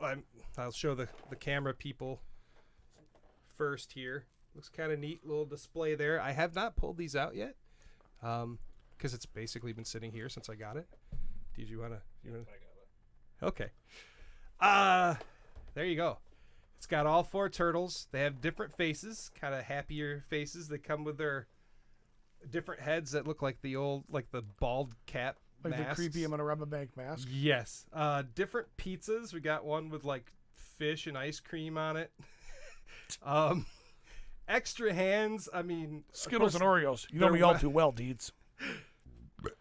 I'll show the camera people first here. Looks kind of neat, little display there. I have not pulled these out yet, because it's basically been sitting here since I got it. Did you wanna? Okay. There you go. It's got all 4 turtles. They have different faces, kind of happier faces. They come with their different heads that look like the bald cap Like masks. the creepy I'm gonna rub a bank mask. Yes. Different pizzas. We got one with like fish and ice cream on it. Extra hands. I mean, of Skittles and course- Oreos. You know they're me all wa- too well, Deeds.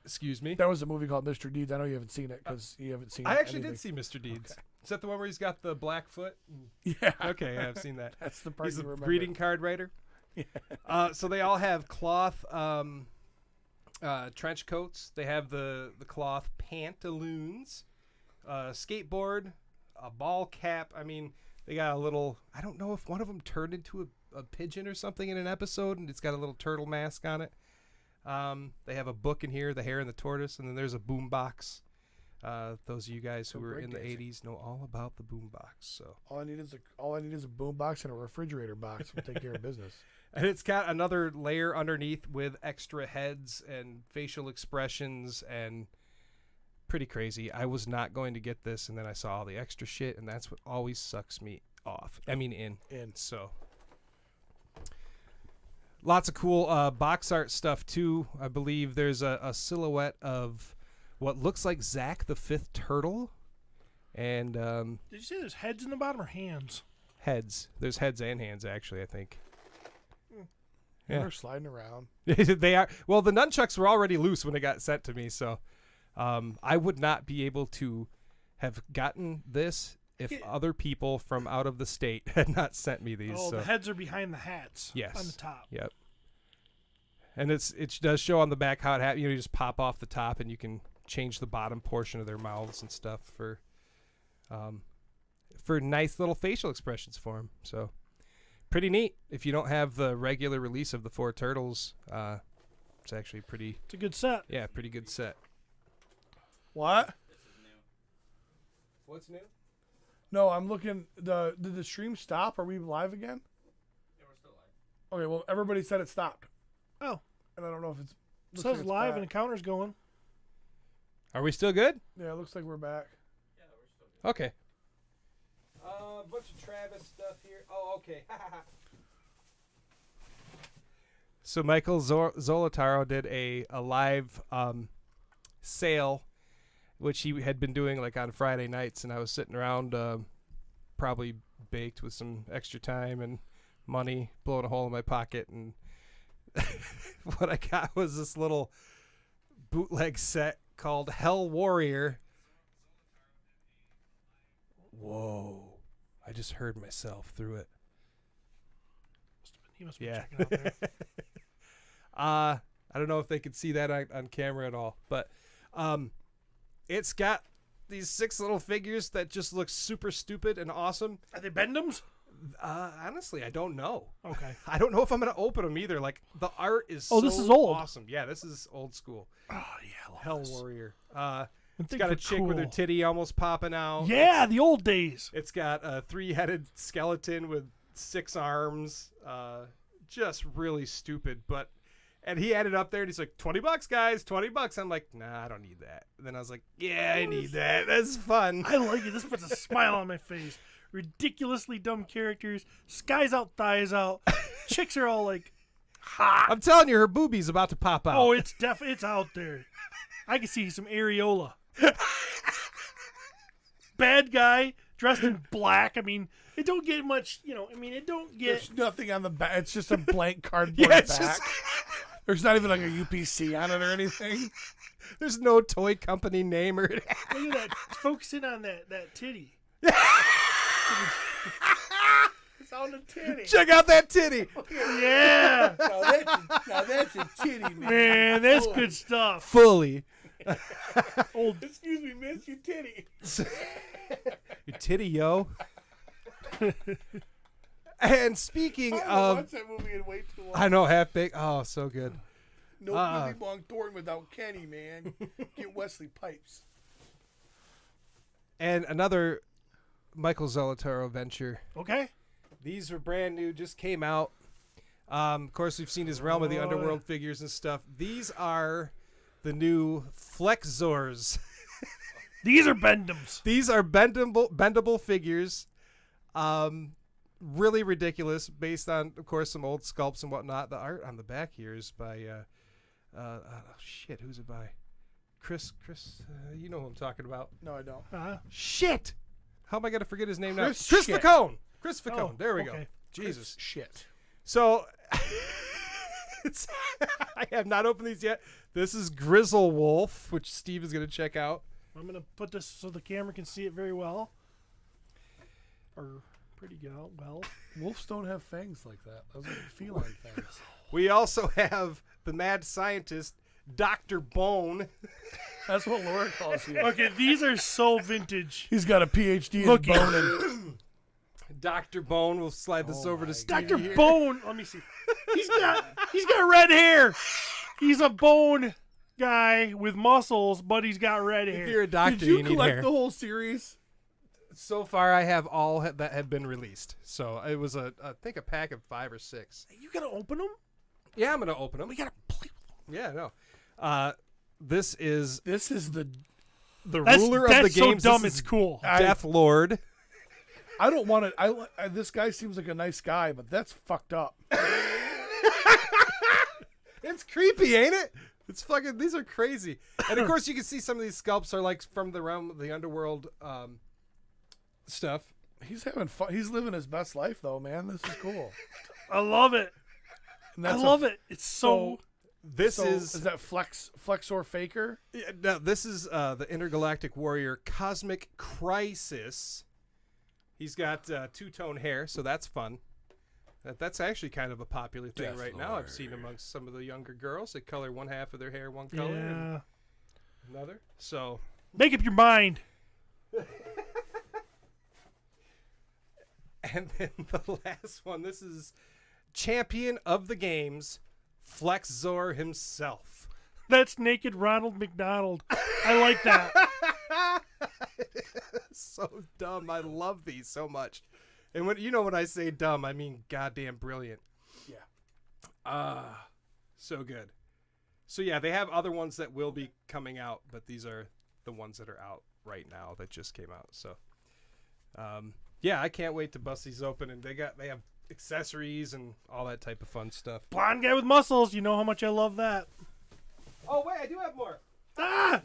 Excuse me. That was a movie called Mr. Deeds. I know you haven't seen it because you haven't seen I actually anything. did see Mr. Deeds. Is that the one where he's got the black foot? Yeah. Okay, yeah, I've seen that. That's the part He's you a remember. greeting card writer. So they all have cloth trench coats. They have the cloth pantaloons, skateboard, a ball cap. I mean, they got a little. I don't know if one of them turned into a pigeon or something in an episode, and it's got a little turtle mask on it. They have a book in here, The Hare and the Tortoise, and then there's a boom box. Those of you guys who were in the 80s know all about the boom box. So all I need is a boom box and a refrigerator box. We'll take care of business. And it's got another layer underneath with extra heads and facial expressions and pretty crazy. I was not going to get this, and then I saw all the extra shit, and that's what always sucks me off. I mean, in. So lots of cool box art stuff too. I believe there's a silhouette of what looks like Zack the Fifth Turtle, and Did you say there's heads in the bottom or hands? heads. There's heads and hands actually, I think. Yeah. They're sliding around. They are. Well, the nunchucks were already loose when they got sent to me, so I would not be able to have gotten this if other people from out of the state had not sent me these. Oh, so. the heads are behind the hats. Yes. On the top. Yep. And it does show on the back how it happens. You just pop off the top, and you can change the bottom portion of their mouths and stuff for nice little facial expressions for them. So pretty neat. If you don't have the regular release of the 4 turtles, it's actually pretty. It's a good set. Yeah, pretty good set. What? This is new. What's new? No, I'm looking. Did the stream stop? Are we live again? Yeah, we're still live. Okay, well, everybody said it stopped. Oh. And I don't know if it's. It looks says like it's live back. and the counter's going. Are we still good? Yeah, it looks like we're back. Yeah, we're still good. Okay. Bunch of Travis stuff here. Oh, okay. So Michael Zolotaro did a live sale, which he had been doing like on Friday nights, and I was sitting around probably baked with some extra time and money, blowing a hole in my pocket, and what I got was this little bootleg set called Hell Warrior. Whoa. I just heard myself through it. He must be checking out there. I don't know if they could see that on camera at all, but it's got these 6 little figures that just look super stupid and awesome. Are they Bendums? Honestly, I don't know. Okay. I don't know if I'm going to open them either. Like, the art is this is old. awesome. Yeah, this is old school. Oh, yeah. I love Hell this. Warrior. It's got a chick with her titty almost popping out. Yeah, the old days. It's got a 3-headed skeleton with 6 arms. Just really stupid. And he had it up there, and he's like, $20, guys, $20. I'm like, nah, I don't need that. And then I was like, yeah, I need that. That's fun. I like it. This puts a smile on my face. Ridiculously dumb characters. Skies out, thighs out. Chicks are all like, hot. I'm telling you, her boobie's about to pop out. Oh, it's it's out there. I can see some areola. Bad guy dressed in black. I mean, it don't get much, it don't get. There's nothing on the back. It's just a blank cardboard Yeah, back. it's just- There's not even like a UPC on it or anything. There's no toy company name or Look at that. Focus in on that titty. It's on the titty. Check out that titty. Yeah. Now that's a titty, man. Man, that's good stuff. Fully. Old. Excuse me, miss, your titty. Your titty, yo. And speaking I of, watched that movie in way too long. I know, Half Baked. Oh, so good. No Billy Bong Thornton without Kenny, man. Get Wesley Pipes. And another Michael Zolotaro venture. Okay. These were brand new, just came out. Of course, we've seen his Realm of the Underworld figures and stuff. These are the new Flexzors. These are Bendums. These are bendable figures. Really ridiculous, based on, of course, some old sculpts and whatnot. The art on the back here is by, who's it by? Chris, you know who I'm talking about. No, I don't. Shit! How am I going to forget his name now? Chris Chris Shit. Facone! Chris Facone. Oh, there we go. okay. Jesus. Shit. So, I have not opened these yet. This is Grizzle Wolf, which Steve is going to check out. I'm going to put this so the camera can see it very well. Or pretty good. Well. Wolves don't have fangs like that. Those are feline fangs. We also have the mad scientist, Dr. Bone. That's what Laura calls you. Okay, these are so vintage. He's got a PhD in Look, boning. Dr. Bone. We'll slide this over to Stevie Dr. here. Bone. Let me see. He's got red hair. He's a bone guy with muscles, but he's got red If hair. you're a doctor, Did you need collect hair. the whole series? So far, I have all that have been released. So it was I think a pack of 5 or 6. You gotta open them. Yeah, I'm gonna open them. We gotta play. Yeah, no. This is This is the. the That's ruler that's of the games. so dumb. This It's is cool. Death Lord. I don't want to. This guy seems like a nice guy, but that's fucked up. It's creepy, ain't it? It's fucking. These are crazy. And of course, you can see some of these sculpts are like from the realm of the underworld stuff. He's having fun. He's living his best life, though, man. This is cool. I love it. And I that's love it. It's so. This is that Flexor Faker? Yeah, no, this is the intergalactic warrior Cosmic Crisis. He's got two-tone hair, so that's fun. That's actually kind of a popular thing Death right now. Lord. I've seen amongst some of the younger girls. They color one half of their hair one color and Yeah. another. So Make up your mind. and then the last one. This is champion of the games, Flexor himself. That's naked Ronald McDonald. I like that. So dumb. I love these so much. And when I say dumb, I mean goddamn brilliant. Yeah. So good. So yeah, they have other ones that will be coming out, but these are the ones that are out right now that just came out. So yeah, I can't wait to bust these open, and they have accessories and all that type of fun stuff. Blonde guy with muscles. You know how much I love that. Oh wait, I do have more. Ah!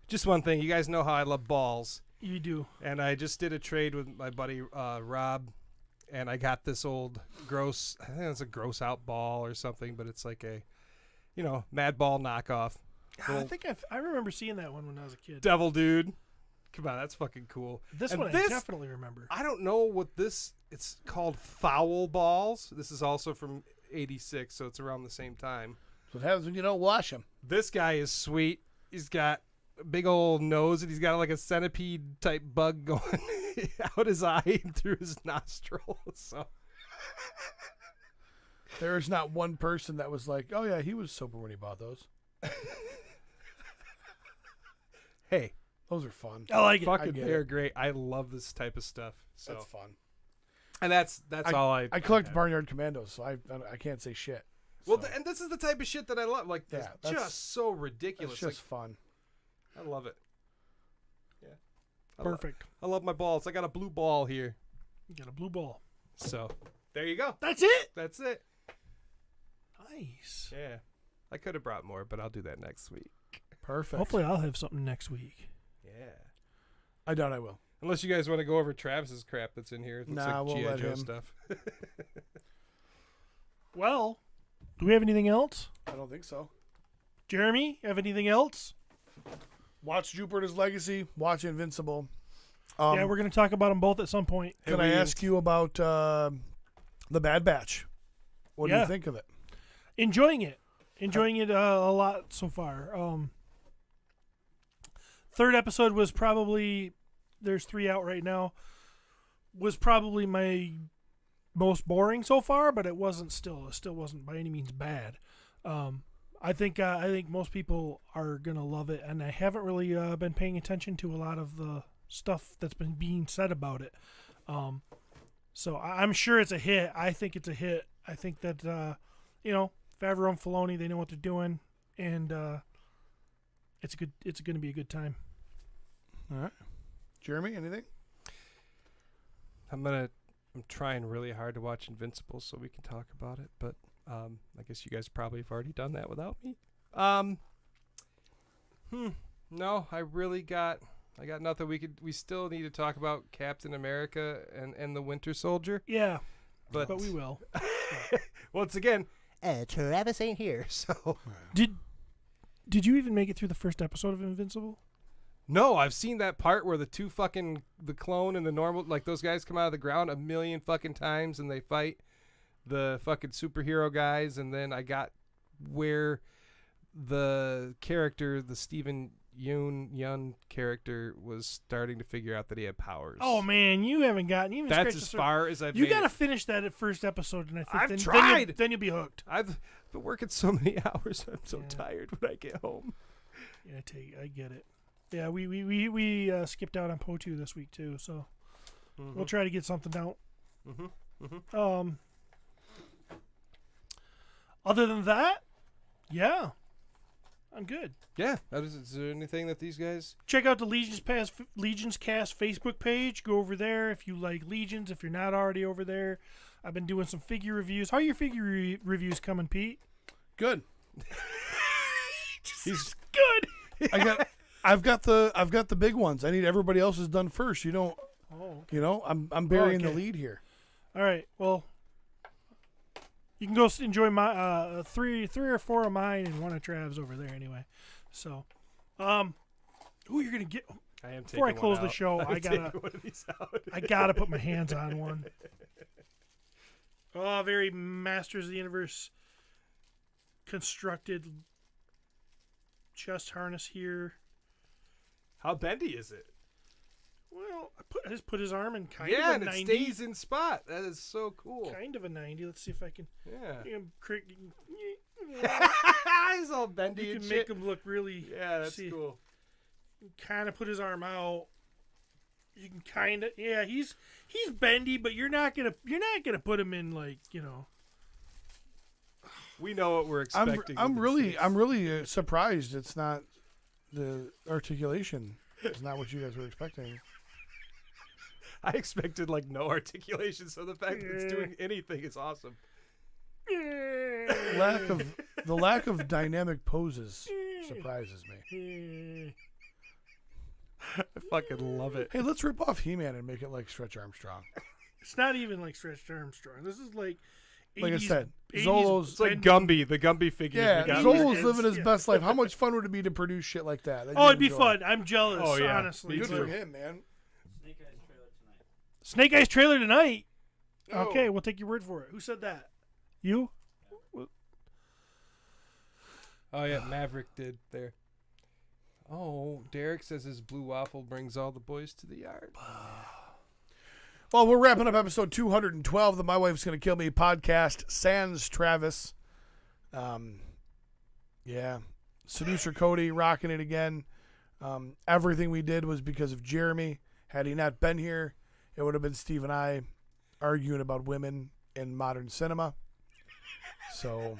Just one thing, you guys know how I love balls. You do. And I just did a trade with my buddy Rob, and I got this old gross, I think it's a gross out ball or something, but it's like a, Mad Ball knockoff. I think I remember seeing that one when I was a kid. Devil Dude. Come on, that's fucking cool. This And one I definitely remember. I don't know what it's called Foul Balls. This is also from 86, so it's around the same time. That's what happens when you don't wash them. This guy is sweet. He's got a big old nose, and he's got like a centipede type bug going out his eye and through his nostril. So There is not one person that was like, "Oh yeah, he was sober when he bought those." hey, Those are fun. I like it. fucking get they're it. great. I love this type of stuff. So That's fun. and that's all I collect have. Barnyard Commandos, so I can't say shit. Well, So, and this is the type of shit that I love. Like, Yeah, it's that's- just so ridiculous. it's just fun. I love it. Yeah, Perfect. I love my balls. I got a blue ball here. You got a blue ball. So there you go. That's it. That's it. Nice. Yeah, I could have brought more, but I'll do that next week. Perfect. Hopefully I'll have something next week. Yeah. I doubt I will. Unless you guys want to go over Travis's crap that's in here. It looks Nah, like we'll G.I. let Joe him. stuff. Well, do we have anything else? I don't think so. Jeremy, have anything else? Watch Jupiter's Legacy. Watch Invincible. Yeah, we're going to talk about them both at some point. Can I ask you about The Bad Batch? What do Yeah. you think of it? Enjoying it. Enjoying it a lot so far. Third episode was probably, there's 3 out right now, was probably my most boring so far, but it still wasn't by any means bad. I think most people are gonna love it, and I haven't really been paying attention to a lot of the stuff that's been being said about it. So I'm sure it's a hit. I think it's a hit. I think that Favreau and Filoni, they know what they're doing, and it's going to be a good time. All right. Jeremy, anything? I'm trying really hard to watch Invincible so we can talk about it, but I guess you guys probably have already done that without me. No, I got nothing. We still need to talk about Captain America and the Winter Soldier. Yeah, but we will. Once again, Travis ain't here, so Did you even make it through the first episode of Invincible? no, I've seen that part where the clone and the normal, like those guys come out of the ground a million fucking times and they fight. the fucking superhero guys, and then I got where the character, the Steven Yeun character, was starting to figure out that he had powers. Oh man, you haven't gotten even. That's as far as I've. You made got to it. finish that at first episode, and I think I've then, tried. Then you'll be hooked. I've been working so many hours. I'm so tired when I get home. Yeah, I get it. Yeah, we skipped out on Potu this week too, so we'll try to get something out. Other than that, yeah, I'm good. Yeah. Is there anything that these guys? Check out the Legions Cast Facebook page. Go over there if you like Legions. If you're not already over there, I've been doing some figure reviews. How are your figure reviews coming, Pete? Good. He's good. I've got the big ones. I need everybody else's done first. You don't. Oh, okay. You know, I'm burying the lead here. All right. Well, you can go enjoy my three or four of mine and one of Trav's over there anyway. So, who you're gonna get? I am Before I taking close one the out. show, I'm I taking one of these out. gotta put my hands on one. Oh, very Masters of the Universe constructed chest harness here. How bendy is it? Well, I just put his arm in kind Yeah, of a and 90. it stays in spot. That is so cool. Kind of a 90. Let's see if I can. Yeah. He's all bendy You and can shit. make him look really. Yeah, that's cool. Kind of put his arm out. You can kind of, yeah. He's bendy, but you're not gonna put him in like, you know. We know what we're expecting. I'm really surprised it's not the articulation. It's not what you guys were expecting. I expected like no articulation, so the fact that it's doing anything is awesome. The lack of dynamic poses surprises me. I fucking love it. Hey, let's rip off He-Man and make it like Stretch Armstrong. It's not even like Stretch Armstrong. This is like 80s, Like I said, 80s Zolo's It's like Gumby, the Gumby figures. Yeah, we got. Zolo's living his best life. How much fun would it be to produce shit like that? Oh, it'd be fun. I'm jealous, Oh, yeah. honestly. Good But- for him, man. Snake Eyes trailer tonight. Oh. Okay, we'll take your word for it. Who said that? You? Oh yeah, Maverick did there. Oh, Derek says his blue waffle brings all the boys to the yard. Well, we're wrapping up episode 212 of the My Wife's Gonna Kill Me podcast. Sans Travis. Yeah. Seducer Cody rocking it again. Everything we did was because of Jeremy. Had he not been here, it would have been Steve and I arguing about women in modern cinema. So,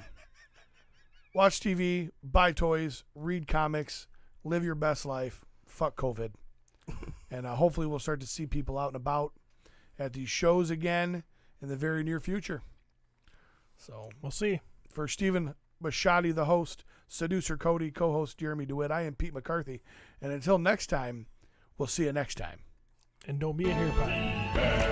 watch TV, buy toys, read comics, live your best life. Fuck COVID. And hopefully we'll start to see people out and about at these shows again in the very near future. So, We'll see. for Stephen Bashotti, the host, Seducer Cody, co-host Jeremy DeWitt, I am Pete McCarthy. And until next time, we'll see you next time. And don't be a hair pie.